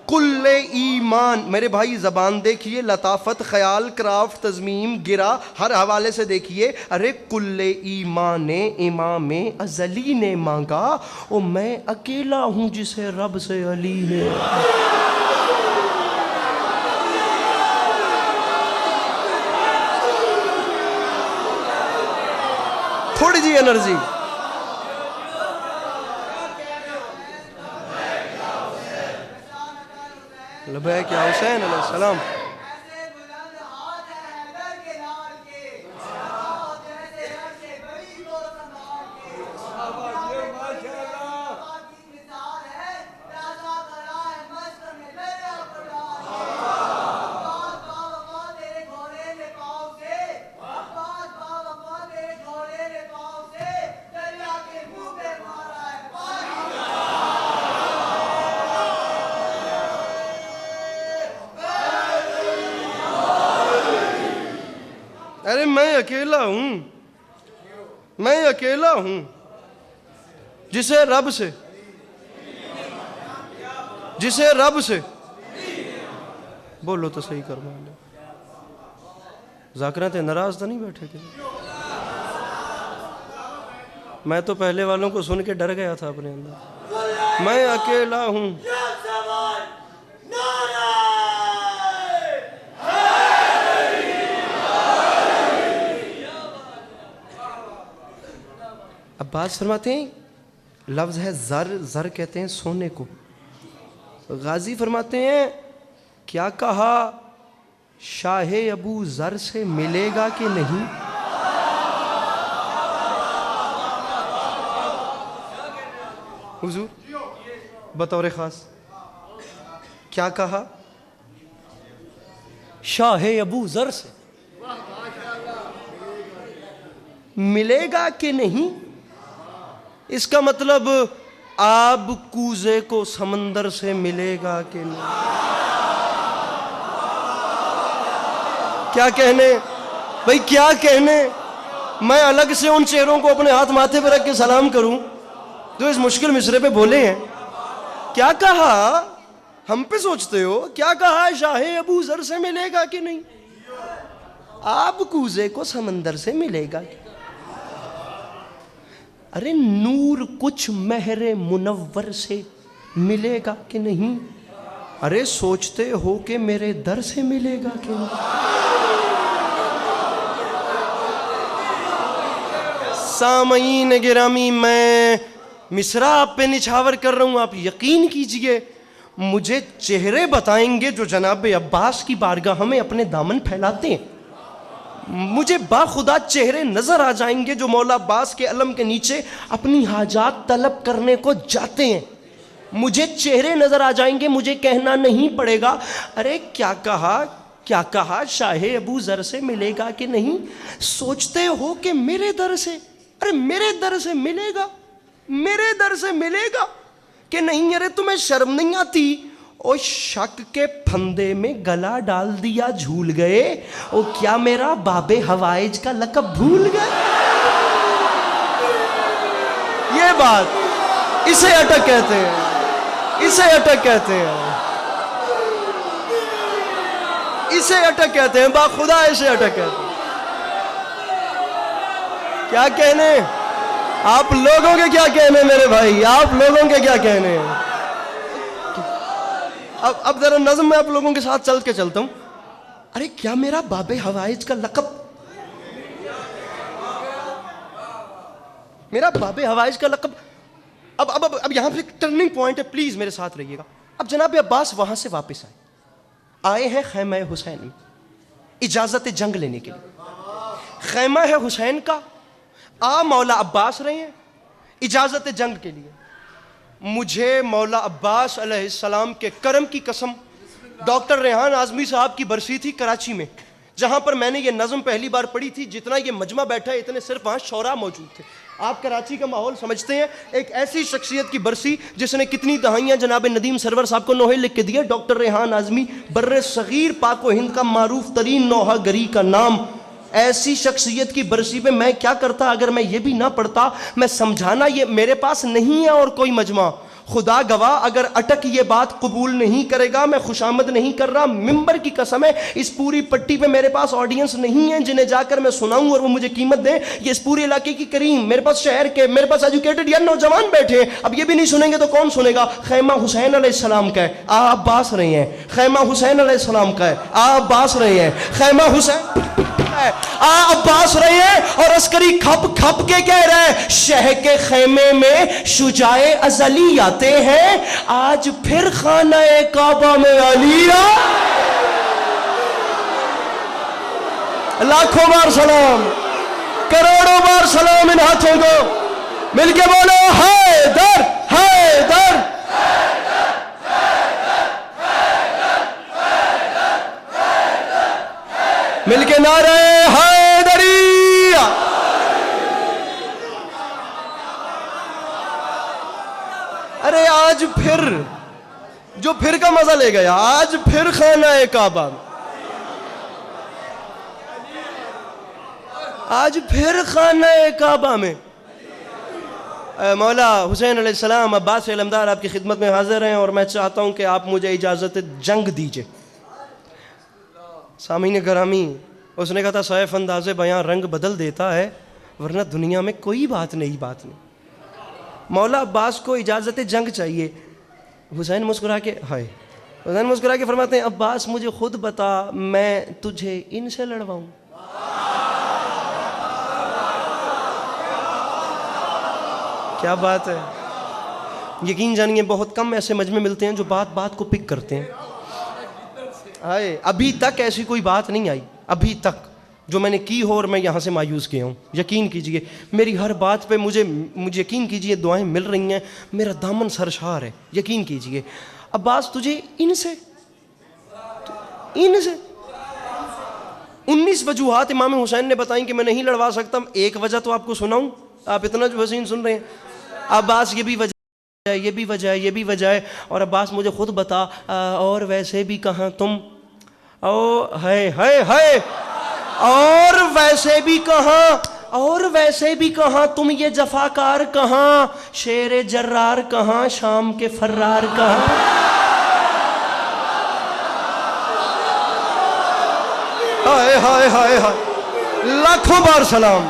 कुल्ले ईमान, मेरे भाई जबान देखिए, लताफत ख्याल क्राफ्ट तज़मीम गिरा हर हवाले से देखिए। अरे कुल्ले ईमान ने इमाम अजली ने मांगा, ओ मैं अकेला हूं जिसे रब से अली ने। थोड़ी जी एनर्जी। लबैक या हुसैन अलैहिस्सलाम। अरे मैं अकेला हूं, मैं अकेला हूं जिसे रब से जिसे रब से, बोलो तो सही करवा ले। जाकिरा ते नाराज तो नहीं बैठे थे? मैं तो पहले वालों को सुन के डर गया था अपने अंदर। मैं अकेला हूं। अब बात फरमाते हैं, लफ्ज़ है ज़र, ज़र कहते हैं सोने को। गाजी फरमाते हैं, क्या कहा शाहे अबू ज़र से मिलेगा कि नहीं? हुजूर बतौर ख़ास क्या कहा? शाहे अबू ज़र से मिलेगा कि नहीं? इसका मतलब आब कूजे को समंदर से मिलेगा कि नहीं? क्या कहने भाई, क्या कहने? मैं अलग से उन चेहरों को अपने हाथ माथे पर रख के सलाम करूं जो इस मुश्किल मिसरे पे बोले हैं। क्या कहा? हम पे सोचते हो? क्या कहा? शाहे अबू ज़र से मिलेगा कि नहीं? आब कूजे को समंदर से मिलेगा कि? अरे नूर कुछ महरे मुनव्वर से मिलेगा कि नहीं? अरे सोचते हो कि मेरे दर से मिलेगा कि नहीं? सामईन गिरामी, मैं मिसरा आप पे निछावर कर रहा हूं। आप यकीन कीजिए, मुझे चेहरे बताएंगे जो जनाब अब्बास की बारगाह में अपने दामन फैलाते हैं। मुझे बाखुदा चेहरे नजर आ जाएंगे जो मौला अब्बास के अलम के नीचे अपनी हाजात तलब करने को जाते हैं। मुझे चेहरे नजर आ जाएंगे, मुझे कहना नहीं पड़ेगा। अरे क्या कहा, क्या कहा? शाहे अबू ज़र से मिलेगा कि नहीं? सोचते हो कि मेरे दर से, अरे मेरे दर से मिलेगा, मेरे दर से मिलेगा कि नहीं? अरे तुम्हें शर्म नहीं आती? ओ शक के फंदे में गला डाल दिया झूल गए। ओ क्या मेरा बाबे हवाइज का लकब भूल गए? ये बात, इसे अटक कहते हैं, इसे अटक कहते हैं, इसे अटक कहते हैं। बाखुदा इसे अटक कहते हैं। क्या कहने आप लोगों के, क्या कहने मेरे भाई, आप लोगों के क्या कहने हैं? अब जरा नज़म में आप लोगों के साथ चल के चलता हूं। अरे क्या मेरा बाबे हवाइज का लकब, मेरा बाबे हवाइज का लकब। अब यहां पे टर्निंग पॉइंट है, प्लीज मेरे साथ रहिएगा। अब जनाब अब्बास वहां से वापस आए हैं खैमा हुसैन में इजाजत जंग लेने के लिए। खैमा है हुसैन का, आ मौला अब्बास रहे हैं इजाजत जंग के लिए। मुझे मौला अब्बास अलैहिस्सलाम के करम की कसम, डॉक्टर रेहान आज़मी साहब की बरसी थी कराची में, जहां पर मैंने ये नज़म पहली बार पढ़ी थी। जितना ये मजमा बैठा है, इतने सिर्फ वहां शौरा मौजूद थे। आप कराची का माहौल समझते हैं। एक ऐसी शख्सियत की बरसी जिसने कितनी दहाइयाँ जनाब नदीम सरवर साहब को नोहे लिख के दिया। डॉक्टर रेहान आज़मी, बर्रे सगीर पाको हिंद का मारूफ तरीन नोहा गरी का नाम। ऐसी शख्सियत की बरसी पे मैं क्या करता अगर मैं ये भी ना पढ़ता। मैं समझाना ये मेरे पास नहीं है और कोई मजमा। खुदा गवाह, अगर अटक ये बात कबूल नहीं करेगा, मैं खुशामद नहीं कर रहा, मिंबर की कसम है। इस पूरी पट्टी पे मेरे पास ऑडियंस नहीं है जिन्हें जाकर मैं सुनाऊं और वो मुझे कीमत दें। ये इस पूरे इलाके की करीम, मेरे पास शहर के, मेरे पास एजुकेटेड या नौजवान बैठे। अब ये भी नहीं सुनेंगे तो कौन सुनेगा। खैमा हुसैन अलैहिस्सलाम का है, आ अब्बास रहे हैं। खैमा हुसैन अलैहिस्सलाम का है, आ अब्बास रहे हैं। खैमा हुसैन आ अब्बास रहे हैं और अस्करी खप खप के कह रहे हैं, शह के खेमे में शुजाए अजली आते हैं, आज फिर खाना-ए काबा में अलिया। लाखों बार सलाम, करोड़ों बार सलाम इन हाथों को। मिलके बोलो हैदर हैदर। मिलके नारे हैदरिया। अरे आज फिर, जो फिर का मजा ले गया, आज फिर खाना-ए काबा, आज फिर खाना-ए काबा में। मौला हुसैन अलैहिस्सलाम अब्बास इलमदार आपकी खिदमत में हाजिर हैं और मैं चाहता हूँ कि आप मुझे इजाज़त जंग दीजिए। सामीन गिरामी, उसने कहा था सैफ अंदाज़े बयां रंग बदल देता है, वरना दुनिया में कोई बात नहीं। मौला अब्बास को इजाज़त जंग चाहिए। हुसैन मुस्कुरा के फरमाते हैं, अब्बास मुझे खुद बता, मैं तुझे इनसे लड़वाऊँ? क्या बात है। यकीन जानिए बहुत कम ऐसे मजमे मिलते हैं जो बात बात को पिक करते हैं। हाय, अभी तक ऐसी कोई बात नहीं आई, अभी तक जो मैंने की हो और मैं यहाँ से मायूस किया हूँ। यकीन कीजिए मेरी हर बात पे मुझे यकीन कीजिए दुआएं मिल रही हैं, मेरा दामन सरशार है। यकीन कीजिए अब्बास तुझे इनसे 19 वजूहात इमाम हुसैन ने बताई कि मैं नहीं लड़वा सकता। एक वजह तो आपको सुनाऊं, आप इतना जो हसीन सुन रहे हैं। अब्बास ये भी वजह है, ये भी वजह है, ये भी वजह है। और अब्बास मुझे खुद बता, और वैसे भी कहाँ तुम, ओ है और वैसे भी कहाँ तुम ये जफाकार कहाँ, शेर जर्रार कहाँ, शाम के फर्रार कहाँ। हाय लाखों बार सलाम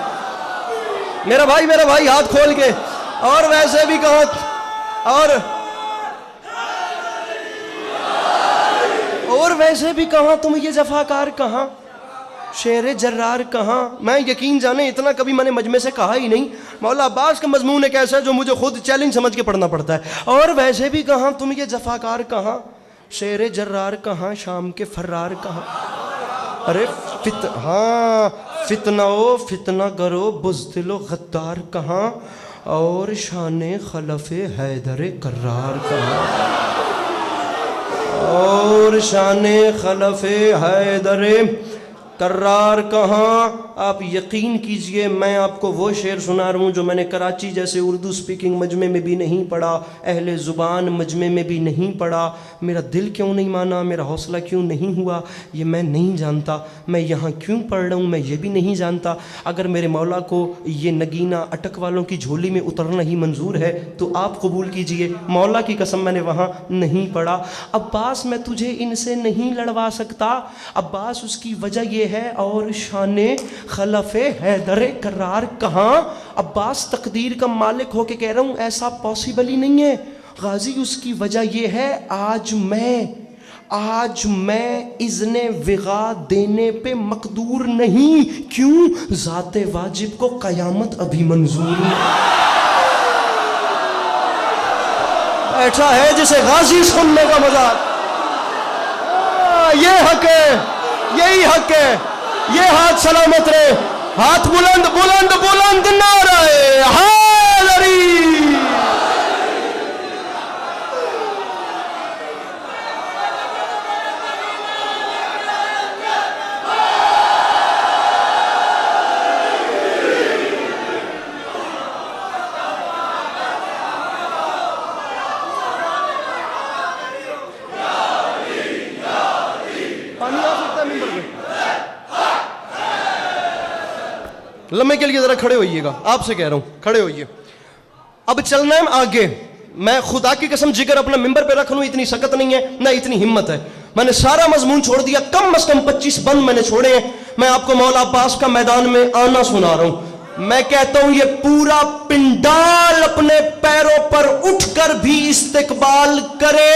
मेरा भाई हाथ खोल के। और वैसे भी कहाँ, और वैसे भी कहाँ तुम ये जफाकार कहाँ, शेर जर्रार कहाँ। मैं यकीन जाने इतना कभी मैंने मजमे से कहा ही नहीं। मौला अब्बास का मजमून एक ऐसा है जो मुझे खुद चैलेंज समझ के पढ़ना पड़ता है। और वैसे भी कहाँ तुम ये जफाकार कहाँ, शेर जर्रार कहाँ, शाम के फर्रार कहाँ। अरे फितना गरो बुज़दिलो गद्दार कहाँ, और शाने खलफे हैदर कर्रार कहाँ, और शाने खलफे हैदर कर्रार कहाँ। आप यकीन कीजिए मैं आपको वो शेर सुना रहा हूँ जो मैंने कराची जैसे उर्दू स्पीकिंग मजमे में भी नहीं पढ़ा, अहले ज़ुबान मजमे में भी नहीं पढ़ा। मेरा दिल क्यों नहीं माना, मेरा हौसला क्यों नहीं हुआ, ये मैं नहीं जानता। मैं यहाँ क्यों पढ़ रहा हूँ मैं ये भी नहीं जानता। अगर मेरे मौला को ये नगीना अटक वालों की झोली में उतरना ही मंजूर है तो आप कबूल कीजिए। मौला की कसम मैंने वहाँ नहीं पढ़ा। अब्बास मैं तुझे इनसे नहीं लड़वा सकता, अब्बास उसकी वजह ये है, और शाने खलफे हैदर करार कहाँ। अब्बास तकदीर का मालिक होके कह रहा हूँ ऐसा पॉसिबल ही नहीं है गाजी। उसकी वजह यह है आज मैं इज़्ने विगा देने पे मकदूर नहीं। क्यों? ज़ाते वाजिब को क़यामत अभी मंजूर नहीं। ऐसा है जिसे गाजी सुनने का मजाक। ये हक है, यही हक है। ये हाथ सलामत रहे, हाथ बुलंद बुलंद बुलंद नाराए हैदरी। पानी आ सकता है मिंबर पे? लम्हे के लिए जरा खड़े होइएगा, आपसे कह रहा हूं खड़े होइए। अब चलना है आगे। मैं खुदा की कसम जिक्र अपना मिंबर पे रख लूं इतनी सकत नहीं है ना इतनी हिम्मत है। मैंने सारा मजमून छोड़ दिया, कम से कम 25 बंद मैंने छोड़े हैं। मैं आपको मौला अब्बास का मैदान में आना सुना रहा हूं। मैं कहता हूं ये पूरा पिंडाल अपने पैरों पर उठकर भी इस्तिकबाल करे,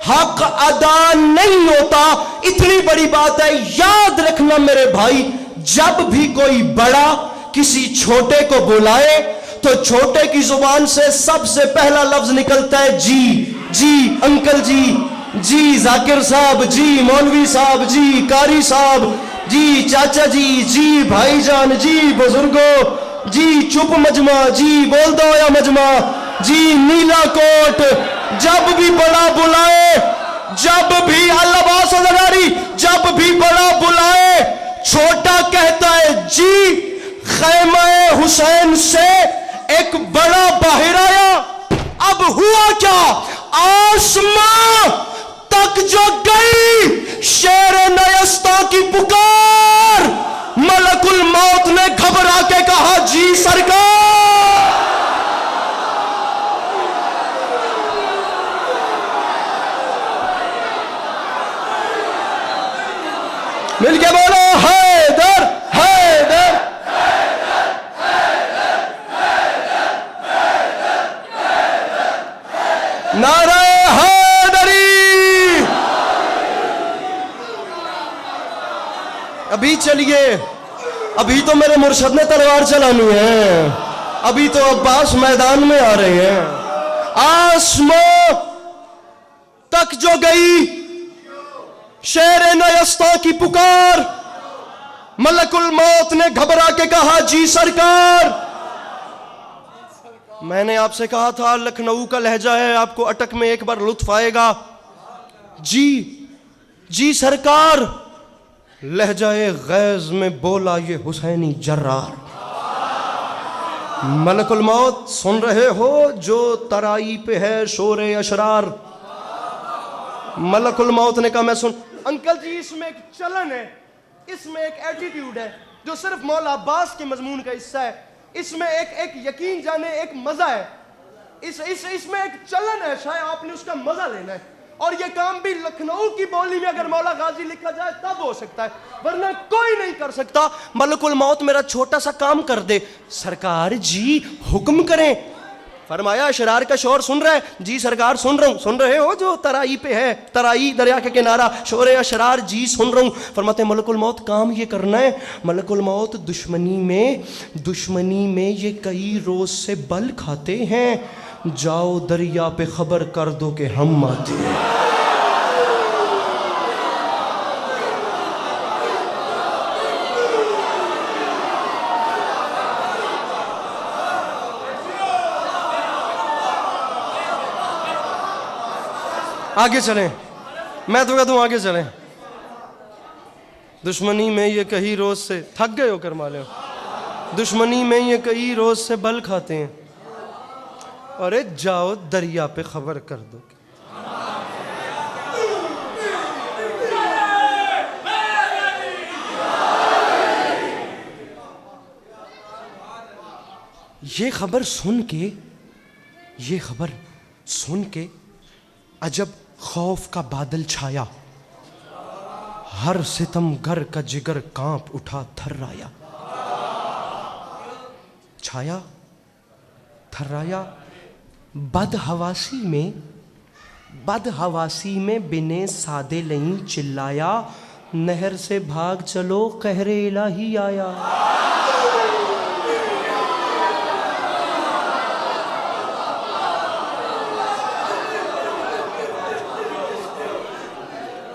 हक अदा नहीं होता। इतनी बड़ी बात है, याद रखना मेरे भाई, जब भी कोई बड़ा किसी छोटे को बुलाए तो छोटे की जुबान से सबसे पहला लफ्ज निकलता है जी अंकल जी जाकिर साहब, जी मौलवी साहब, जी कारी साहब, जी चाचा जी भाईजान, जी बुजुर्गो, जी चुप मजमा, जी बोल दो या मजमा, जी नीला कोट। जब भी बड़ा बुलाए, जब भी अल्लाह जब भी बड़ा बुलाए छोटा कहता है जी। खैमा हुसैन से एक बड़ा बाहर आया, अब हुआ क्या? आसमां तक जो गई शेर नयस्ता की पुकार, मलकुल मौत ने घबरा के कहा जी सरकार। मिलके बोलो हैदर हैदर। नारा हैदरी। अभी चलिए, अभी तो मेरे मुर्शद ने तलवार चलानी है, अभी तो अब्बास मैदान में आ रहे हैं। आसमां तक जो गई शेर नयस्ता की पुकार, मलकुल मौत ने घबरा के कहा जी सरकार। मैंने आपसे कहा था लखनऊ का लहजा है, आपको अटक में एक बार लुत्फ आएगा। जी जी सरकार। लहजाए गैज में बोला ये हुसैनी जर्रार। मलकुल मौत सुन रहे हो जो तराई पे है शोरे अशरार। मलकुल मौत ने कहा मैं सुन। अंकल जी इसमें एक चलन है, इसमें एक एटीट्यूड है जो सिर्फ मौला अब्बास के मजमून का हिस्सा है। इसमें एक यकीन जाने एक मजा है, इसमें एक चलन है, शायद आपने उसका मजा लेना है। और ये काम भी लखनऊ की बोली में अगर मौला गाजी लिखा जाए तब हो सकता है, वरना कोई नहीं कर सकता। मलकुल मौत मेरा छोटा सा काम कर दे। सरकार जी हुक्म करें। फरमाया अशरार का शोर सुन रहे? जी सरकार सुन रहा हूं। सुन रहे हो जो तराई पे है, तराई दरिया के किनारा, शोरे अशरार जी सुन रहा हूं। फरमाते मलकुल मौत काम ये करना है। मलकुल मौत दुश्मनी में ये कई रोज से बल खाते हैं। जाओ दरिया पे खबर कर दो कि हम आते हैं। आगे चलें, मैं तो कहता हूं आगे चलें। दुश्मनी में ये कई रोज से थक गए हो कर माले, दुश्मनी में ये कई रोज से बल खाते हैं। अरे जाओ दरिया पे खबर कर दो। ये खबर सुन के अजब खौफ का बादल छाया। हर सितमगर का जिगर कांप उठा थर्राया। छाया थर्राया। बदहवासी में बिने सादे लई चिल्लाया। नहर से भाग चलो कहरे इलाही आया।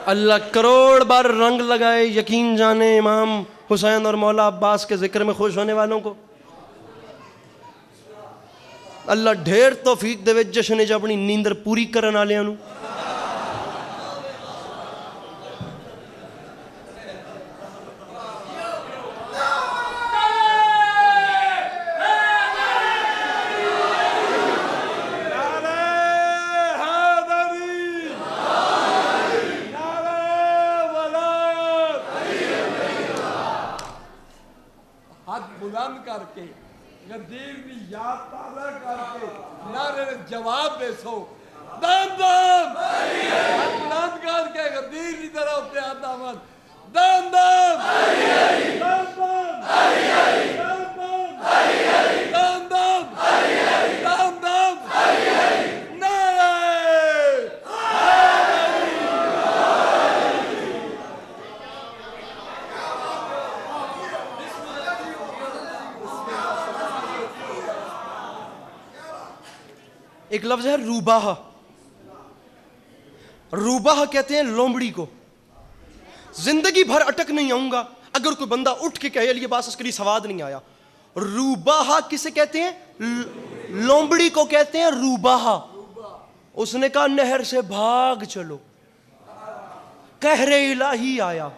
अल्लाह करोड़ बार रंग लगाए यकीन जाने इमाम हुसैन और मौला अब्बास के जिक्र में खुश होने वालों को। अल्लाह ढेर तौफीक देवे जश्न च अपनी नींदर पूरी करन वालियां नूं। बुलंद करके गदीर की याद ताज़ा करके नारे जवाब दे सो दम दम बुलंद करके गदीर की तरफ पे आता मत दम दम दम दम दम दम दम नारे एक लफ्ज है रूबाह। रूबाह कहते हैं लोमड़ी को। जिंदगी भर अटक नहीं आऊंगा अगर कोई बंदा उठ के कहे लिबास अस्करी सवाद नहीं आया। रूबाह किसे कहते हैं? लोमड़ी को कहते हैं रूबाह। उसने कहा नहर से भाग चलो कहरे इलाही आया।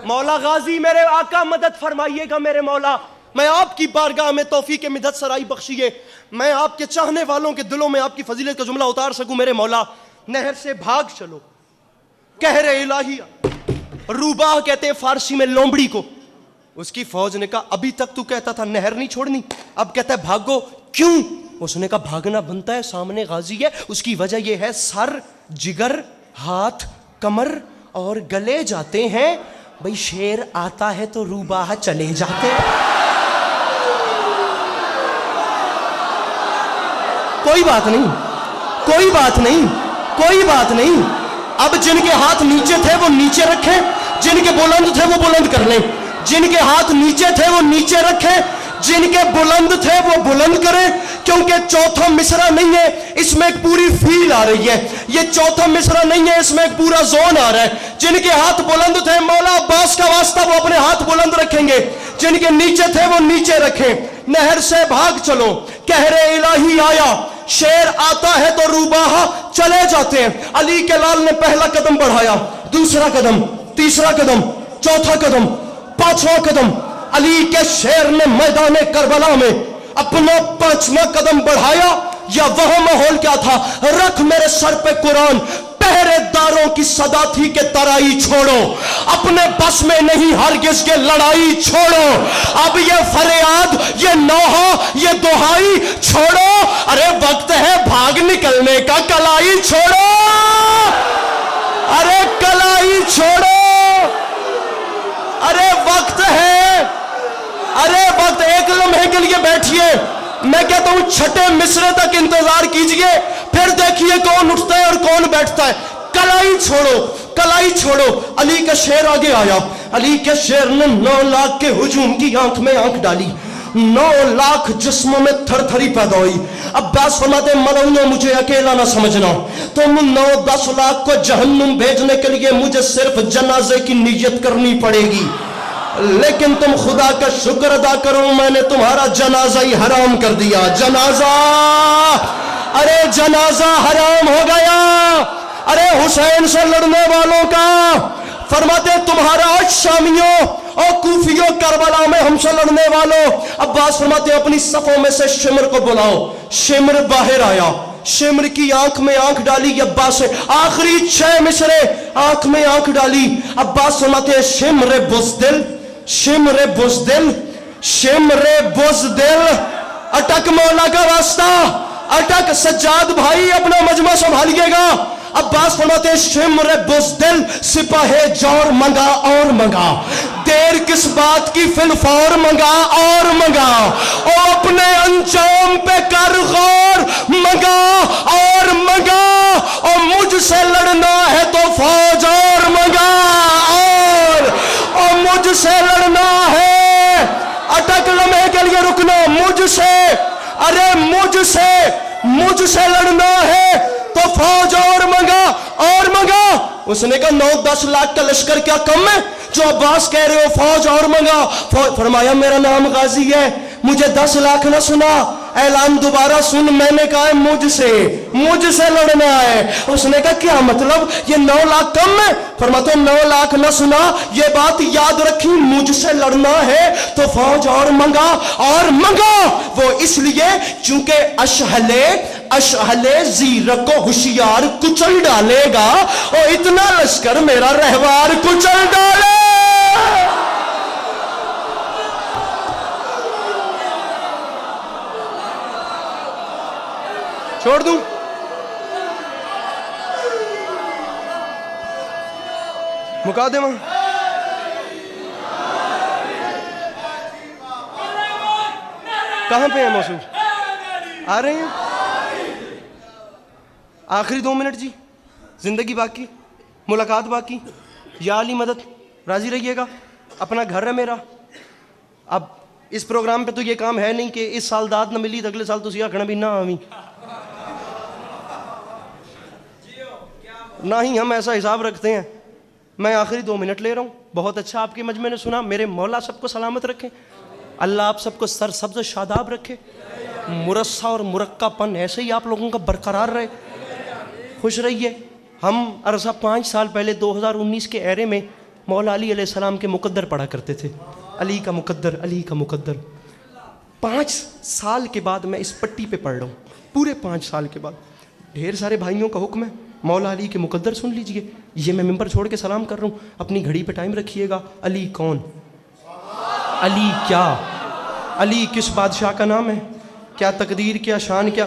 मौला गाजी मेरे आका मदद फरमाइएगा मेरे मौला। मैं आपकी बारगाह में तौफीक मिदत सराई बख्शिए। मैं आपके चाहने वालों के दिलों में आपकी फजीलत का जुमला उतार सकूं मेरे मौला। नहर से भाग चलो कहरे इलाही। रूबाह कहते हैं फारसी में लोमड़ी को। उसकी फौज ने कहा अभी तक तू कहता था नहर नहीं छोड़नी, अब कहता है भागो, क्यों? उसने कहा भागना बनता है, सामने गाजी है। उसकी वजह यह है सर, जिगर, हाथ, कमर और गले जाते हैं भाई शेर आता है तो रूबाहा चले जाते। कोई बात नहीं, कोई बात नहीं, कोई बात नहीं। अब जिनके हाथ नीचे थे वो नीचे रखें, जिनके बुलंद थे वो बुलंद कर लें। जिनके हाथ नीचे थे वो नीचे रखें, जिनके बुलंद थे वो बुलंद करें, क्योंकि चौथा मिसरा नहीं है, इसमें एक पूरी फील आ रही है। ये चौथा मिसरा नहीं है, इसमें एक पूरा जोन आ रहा है। जिनके हाथ बुलंद थे, मौला अब्बास का वास्ता, वो अपने हाथ बुलंद रखेंगे। जिनके नीचे थे वो नीचे रखें। नहर से भाग चलो, कहरे इलाही आया, शेर आता है तो रूबाहा चले जाते हैं। अली के लाल ने पहला कदम बढ़ाया, दूसरा कदम, तीसरा कदम, चौथा कदम, पांचवा कदम। अली के शेर ने मैदान करबला में अपना पांचवा कदम बढ़ाया। या वह माहौल क्या था? रख मेरे सर पे कुरान, पहरेदारों की सदा थी कि तराई छोड़ो, अपने बस में नहीं हरगिज़ के लड़ाई छोड़ो। अब ये फरियाद, ये नौहा, ये दुहाई छोड़ो। अरे वक्त है भाग निकलने का, कलाई छोड़ो, अरे कलाई छोड़ो, अरे वक्त है, अरे वक्त। एक लम्हे के लिए बैठिए, मैं कहता हूं छठे मिसरे तक इंतजार कीजिए, फिर देखिए कौन उठता है और कौन बैठता है। कलाई छोड़ो, कलाई छोड़ो। अली का शेर आगे आया। अली के शेर ने 9 लाख के हुजूम की आंख में आंख डाली, 9 लाख जिस्मों में थरथरी पैदा हुई। अब्बास फरमाते, मलऊनो मुझे अकेला ना समझना, तुम 9-10 लाख को जहन्नुम भेजने के लिए मुझे सिर्फ जनाजे की नियत करनी पड़ेगी, लेकिन तुम खुदा का शुक्र अदा करो, मैंने तुम्हारा जनाजा ही हराम कर दिया। जनाजा, अरे जनाजा हराम हो गया। अरे हुसैन से लड़ने वालों का फरमाते, तुम्हारा आज शामियों और कूफियों करबला में हमसे लड़ने वालों। अब्बास फरमाते, अपनी सफों में से शिमर को बुलाओ। शिमर बाहर आया, शिमर की आंख में आंख डाली अब्बास से। आखिरी 6 मिसरे, आंख में आंख डाली। अब्बास फरमाते, शिमरे बुज़दिल, शिमरे बुज़दिल, शिमरे बुज़दिल। अटक मौला का वास्ता, अटक। सज्जाद भाई अपना मजमा संभालिएगा। अब्बास फरमाते, शिमरे बुज़दिल, सिपाहे जौर मंगा और मंगा, देर किस बात की फिलफौर मंगा और मंगा, और अपने अंजाम पे कर गौर मंगा और मंगा, और मुझसे लड़ना है तो फौज और मंगा, और मुझसे लड़ना है। अटक लम्हे के लिए रुकना, मुझसे, अरे मुझसे, मुझसे लड़ना है तो फौज और मंगा और मंगा। उसने कहा 9-10 लाख का लश्कर क्या कम है जो अब्बास कह रहे हो फौज और मंगा? फरमाया, मेरा नाम गाजी है, मुझे 10 लाख ना सुना, ऐलान दोबारा सुन, मैंने कहा है मुझसे, मुझसे लड़ना है। उसने कहा क्या मतलब, ये 9 लाख कम है? फरमाते 9 लाख ना सुना, ये बात याद रखी, मुझसे लड़ना है तो फौज और मंगा और मंगा। वो इसलिए चूंकि अशहले, अशहले जीर को होशियार कुचल डालेगा, और इतना लश्कर मेरा रहवार कुचल डाले। छोड़ दूं? मुकादमा कहां पे है मौसूफ? आ रहे हैं? आखिरी 2 मिनट जी, जिंदगी बाकी, मुलाकात बाकी। या अली मदद, राजी रहिएगा, अपना घर है मेरा। अब इस प्रोग्राम पे तो ये काम है नहीं कि इस साल दाद न मिली तो अगले साल तुसी आखना भी ना आवी, ना ही हम ऐसा हिसाब रखते हैं। मैं आखिरी 2 मिनट ले रहा हूँ। बहुत अच्छा आपके मजमे ने सुना। मेरे मौला सबको सलामत रखे, अल्लाह आप सबको सर सब्ज़ शादाब रखे, मुरस्सा और मुरक्कापन ऐसे ही आप लोगों का बरकरार रहे, खुश रहिए। हम अरसा 5 साल पहले 2019 के एरे में मौला अली अलैहिस्सलाम के मुकद्दर पढ़ा करते थे। अली का मुकद्दर, अली का मुकद्दर। 5 साल के बाद मैं इस पट्टी पे पढ़ रहा हूँ, पूरे 5 साल के बाद। ढेर सारे भाइयों का हुक्म है, मौला अली के मुकद्दर सुन लीजिए। ये मैं मिंबर छोड़ के सलाम कर रहा हूँ, अपनी घड़ी पे टाइम रखिएगा। अली कौन? अली क्या? अली किस बादशाह का नाम है? क्या तकदीर, क्या शान, क्या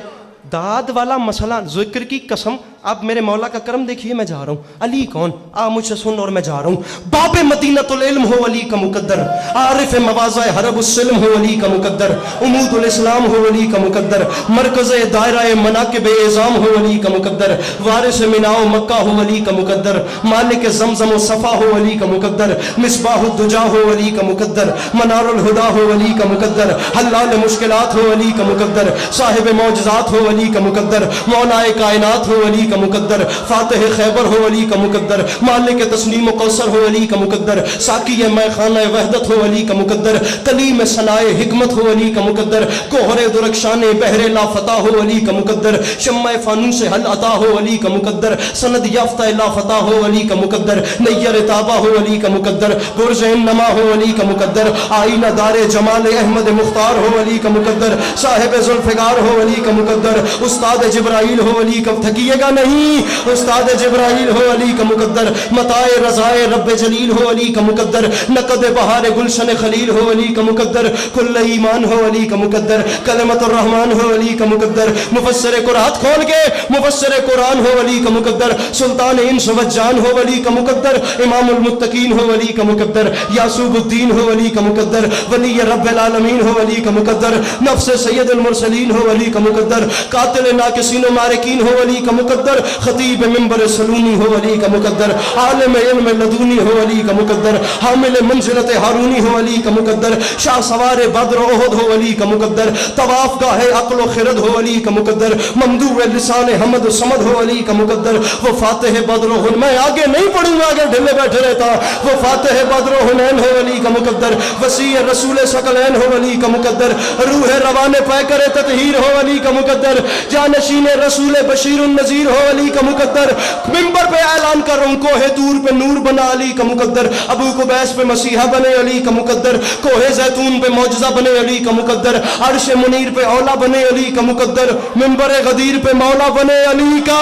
दाद वाला मसला? जिक्र की कसम आप मेरे मौला का करम देखिए, मैं जा रहा हूँ। अली कौन? आ मुझसे सुन और मैं जा रहा हूँ। बाबे मदीनतुल इल्म हो अली का मुकद्दर, आरिफ मवाज़ा हरबुस्सिल्म हो अली का मुकद्दर, उमूदुल इस्लाम हो अली का मुकद्दर, मरकज़े दायरा मनाकिब एज़ाम हो अली का मुकद्दर, वारिस मिनाओ मक्का हो अली का मुकद्दर, मालिक ज़मज़म व सफ़ा हो अली का मुकद्दर, मिसबाहुद दुजा हो अली का मुकद्दर, मनारुल हुदा हो अली का मुकद्दर, हल्लाल मुश्किलात हो अली का मुकद्दर, साहिब मौजज़ात हो अली का मुकद्दर, मौलाए कायनात हो अली का मुकद्दर, फातिह खैबर हो अली का मुकद्दर, मालिक तस्नीम कौसर हो अली का मुकद्दर, साकी मैं खाना वहदत हो अली का मुकद्दर, कलीम सनाए हिकमत हो अली का मुकद्दर, कोहरे दुरक्षाने बहरे लाफता हो अली का मुकद्दर, शम्मा फानूस हल अता हो अली का मुकद्दर, सनद याफ्ता लाफता हो अली का मुकद्दर, नैयर ताबा हो अली का मुकद्दर, बुर्ज नमा हो अली का मुकद्दर, आईना दारे जमाल अहमद मुख्तार हो अली का मुकद्दर, साहिब जुल्फ़िकार हो अली का मुकद्दर, उस्ताद जिब्राइल हो अली का, थकिएगा नहीं, उस्ताद जिब्राइल हो अली का मुकद्दर, मताए रज़ाए रब्बे जलील हो अली का मुकद्दर, नक़द बहार गुलशन खलील हो अली का मुकद्दर, कुल्ल ईमान हो अली का मुकद्दर, कलमतुर रहमान हो अली का मुकद्दर, मुफस्सिर कुरान खोल के मुफस्सिर कुरान हो अली का मुकद्दर, सुल्तान इंस व जान हो अली का मुकद्दर, इमामुल मुत्तकीन हो अली का मुकद्दर, यासूबुद्दीन हो अली का मुकद्दर, वली रब्बिल आलमीन हो अली का मुकद्दर, नफ्स सैयदुल मुरसलीन हो अली का मुकद्दर, कातिल नाकिसीन मारिकीन हो अली का मुकद्दर, खतीब मिंबर सलूनी हो अली का मुकद्दर, आलिम इल्म लदूनी हो अली का मुकद्दर, हामिल मंजिलत हारूनी हो अली का मुकद्दर, शाह सवार बद्र ओहद हो अली का मुकद्दर, तवाफ गाहे अक्ल खिरद हो अली का मुकद्दर, ममदू लिसान हमद समद हो अली का मुकद्दर, वो फातिह बद्र हुन, मैं आगे नहीं पढ़ूंगा, आगे ढिले बैठे रहता, वो फातिह बद्र हुनैन हो अली का मुकद्दर, वसी रसूल सकलैन हो अली का मुकद्दर, रूह रवाने पैकर ततहीर हो अली का मुकद्दर, जानशीन रसूल बशीर नज़ीर हो अली का मुकद्दर, मिंबर पे ऐलान कर रहा हूँ, कोहे तूर पे नूर बना अली का मुकद्दर, अबू कुबैस पे मसीहा बने अली का मुकद्दर, कोहे जैतून पे मौजज़ा बने अली का मुकद्दर, अर्श मुनीर पे औला बने अली का मुकद्दर, मिंबर गदीर पे मौला बने अली का,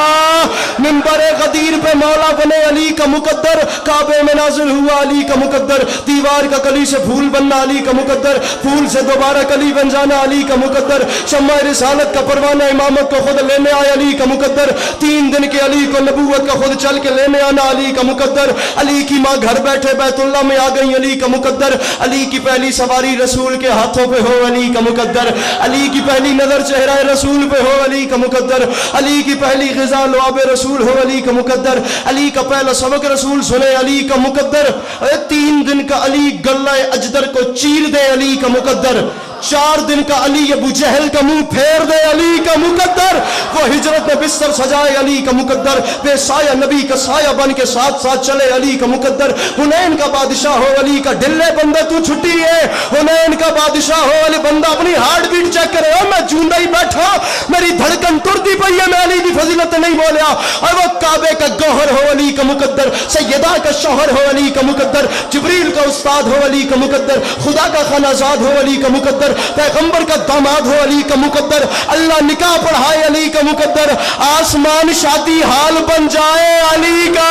मिंबर गदीर पे मौला बने अली का मुकद्दर, काबे में नाज़िल हुआ अली का मुकद्दर, दीवार का कली से फूल बनना अली का मुकद्दर, फूल से दोबारा कली बन जाना अली का मुकद्दर, शम्मा रिसालत का परवाना इमामत को खुद लेने आए अली का मुकद्दर, 3 दिन के अली को नबूवत का खुद चल के लेने आना अली का मुकद्दर, अली की माँ घर बैठे बैतुल्लाह में आ गई अली का मुकद्दर, अली की पहली सवारी रसूल के हाथों पे हो अली का मुकद्दर, अली की पहली नजर चेहरा रसूल पे हो अली का मुकद्दर, अली की पहली ग़िज़ा लुआब रसूल हो अली का मुकद्दर, अली का पहला सबक रसूल सुने अली का मुकद्दर, 3 दिन का अली गल्ला अजदर को चीर दे अली का मुकद्दर, 4 दिन का अली अबू जहल का मुंह फेर दे अली का मुकद्दर, वो हिजरत में बिस्तर सजाए अली का मुकद्दर, बेसाया नबी का साया बन के साथ साथ चले अली का मुकद्दर, हुनैन का बादशाह हो अली का, ढिल्ले बंदा तू छुट्टी है, हुनैन का बादशाह हो अली, बंदा अपनी हार्ट बीट चेक करे, मैं जूंदा ही बैठा, मेरी धड़कन तुरती पई है, मैं अली की फजीलत नहीं बोलिया, और वो काबे का गौहर हो अली का मुकद्दर, सैयदा का शौहर हो अली का मुकद्दर, जिब्रील का उस्ताद हो अली का मुकद्दर, खुदा का खानाजाद हो अली का मुकद्दर, पैगंबर का दामाद हो अली का मुकद्दर, अल्लाह निकाह पढ़ाए अली का मुकद्दर, आसमान शादी हाल बन जाए अली का,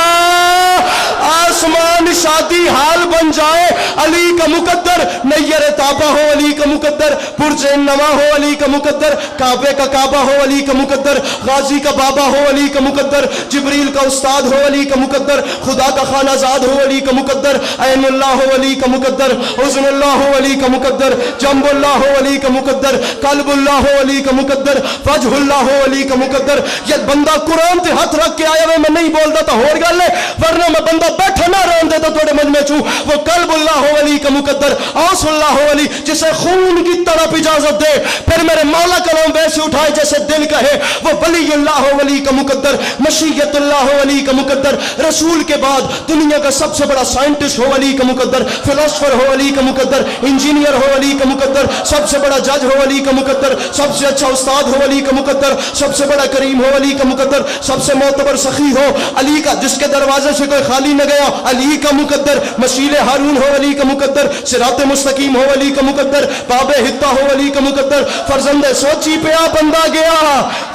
आसमान शादी हाल बन जाए अली का मुकद्दर, नैयर ताबा हो अली का मुकद्दर, बुर्ज नमा हो अली का मुकद्दर, काबे का काबा हो अली का मुकद्दर, गाजी का बाबा हो अली का मुकद्दर, जिब्रील का उस्ताद हो अली का मुकद्दर, खुदा का खानाजाद हो अली का मुकद्दर, ऐनुल्लाह हो अली का मुकद्दर, हुस्नुल्लाह हो अली का मुकद्दर, जम्बुल्लाह हो अली का मुकद्दर, कल्बुल्लाह हो अली का मुकद्दर, वजहुल्लाह हो अली का मुकद्दर। ये बंदा कुरान ते हाथ रख के आया वे, मैं नहीं बोलता तो होर गल है, वरना मैं बंदा बैठा ना रहन देता थोड़े मन में छू, वो कल्बुल्लाह हो अली का मुकद्दर, आसुल्लाह हो अली, जिसे खून की तड़प इजाजत दे, फिर मेरे मौला कलाम वैसे उठाए जैसे दिल कहे, वो वलीउल्लाह हो अली का मुकद्दर, मशीयतुल्लाह हो अली का मुकद्दर, रसूल के बाद दुनिया का सबसे बड़ा साइंटिस्ट हो अली का मुकद्दर, फिलोसफर हो अली का मुकद्दर, इंजीनियर हो अली का मुकद्दर, सबसे बड़ा जज हो अली का मुकद्दर, सबसे अच्छा उस्ताद हो अली का मुकद्दर, सबसे बड़ा करीम हो अली का मुकद्दर, सबसे मोतबर सखी हो अली का, जिसके दरवाजे से कोई खाली न गया अली का मुकद्दर, मशील हारून हो अली का मुकद्दर, सिरात मुस्तकीम हो अली का मुकद्दर, बाबे हित्ता हो अली का मुकद्दर, फरजंदे सोची पे आ बंदा गया,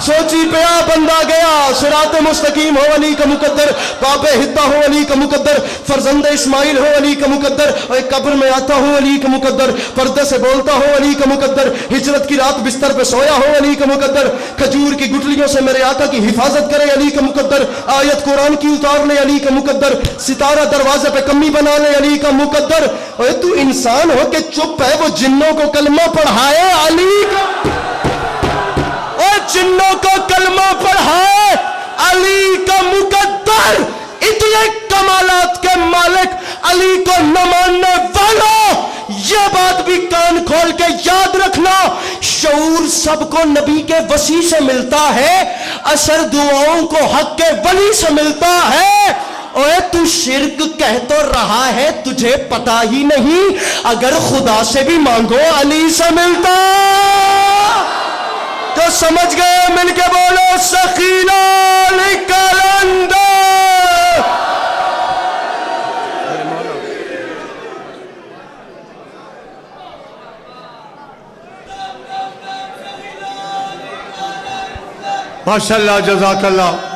सोची पे आ बंदा गया, सिरात मुस्तकीम हो अली का मुकद्दर, बाबे हित्ता हो अली का मुकद्दर, फरजंदे इस्माइल हो अली का मुकद्दर, और कब्र में आता हो अली का मुकद्दर, पर्दे से बोलता हो अली का मुकद्दर, हिजरत की रात बिस्तर पे सोया हो अली का मुकद्दर, खजूर की गुठलियों से मेरे आका की हिफाजत करे अली का मुकद्दर, आयत कुरान की उतार ले अली का मुकद्दर, सितारा दरवाजे पे कमी बना ले अली का मुकद्दर। ओए तू इंसान हो के चुप है, वो जिन्नों को कलमा पढ़ाए अली का, और जिन्नों को कलमा पढ़ाए अली का मुकद्दर। इतने कमालात के मालिक अली को न मानने वालों, यह बात भी कान खोल के याद रखना, शऊर सबको नबी के वसी से मिलता है, असर दुआओं को हक के वली से मिलता है। ओए तू शिर्क कह तो रहा है, तुझे पता ही नहीं, अगर खुदा से भी मांगो अली से मिलता। तो समझ गए, मिलके बोलो सखीना कलंदर। माशाअल्लाह, जज़ाकल्लाह।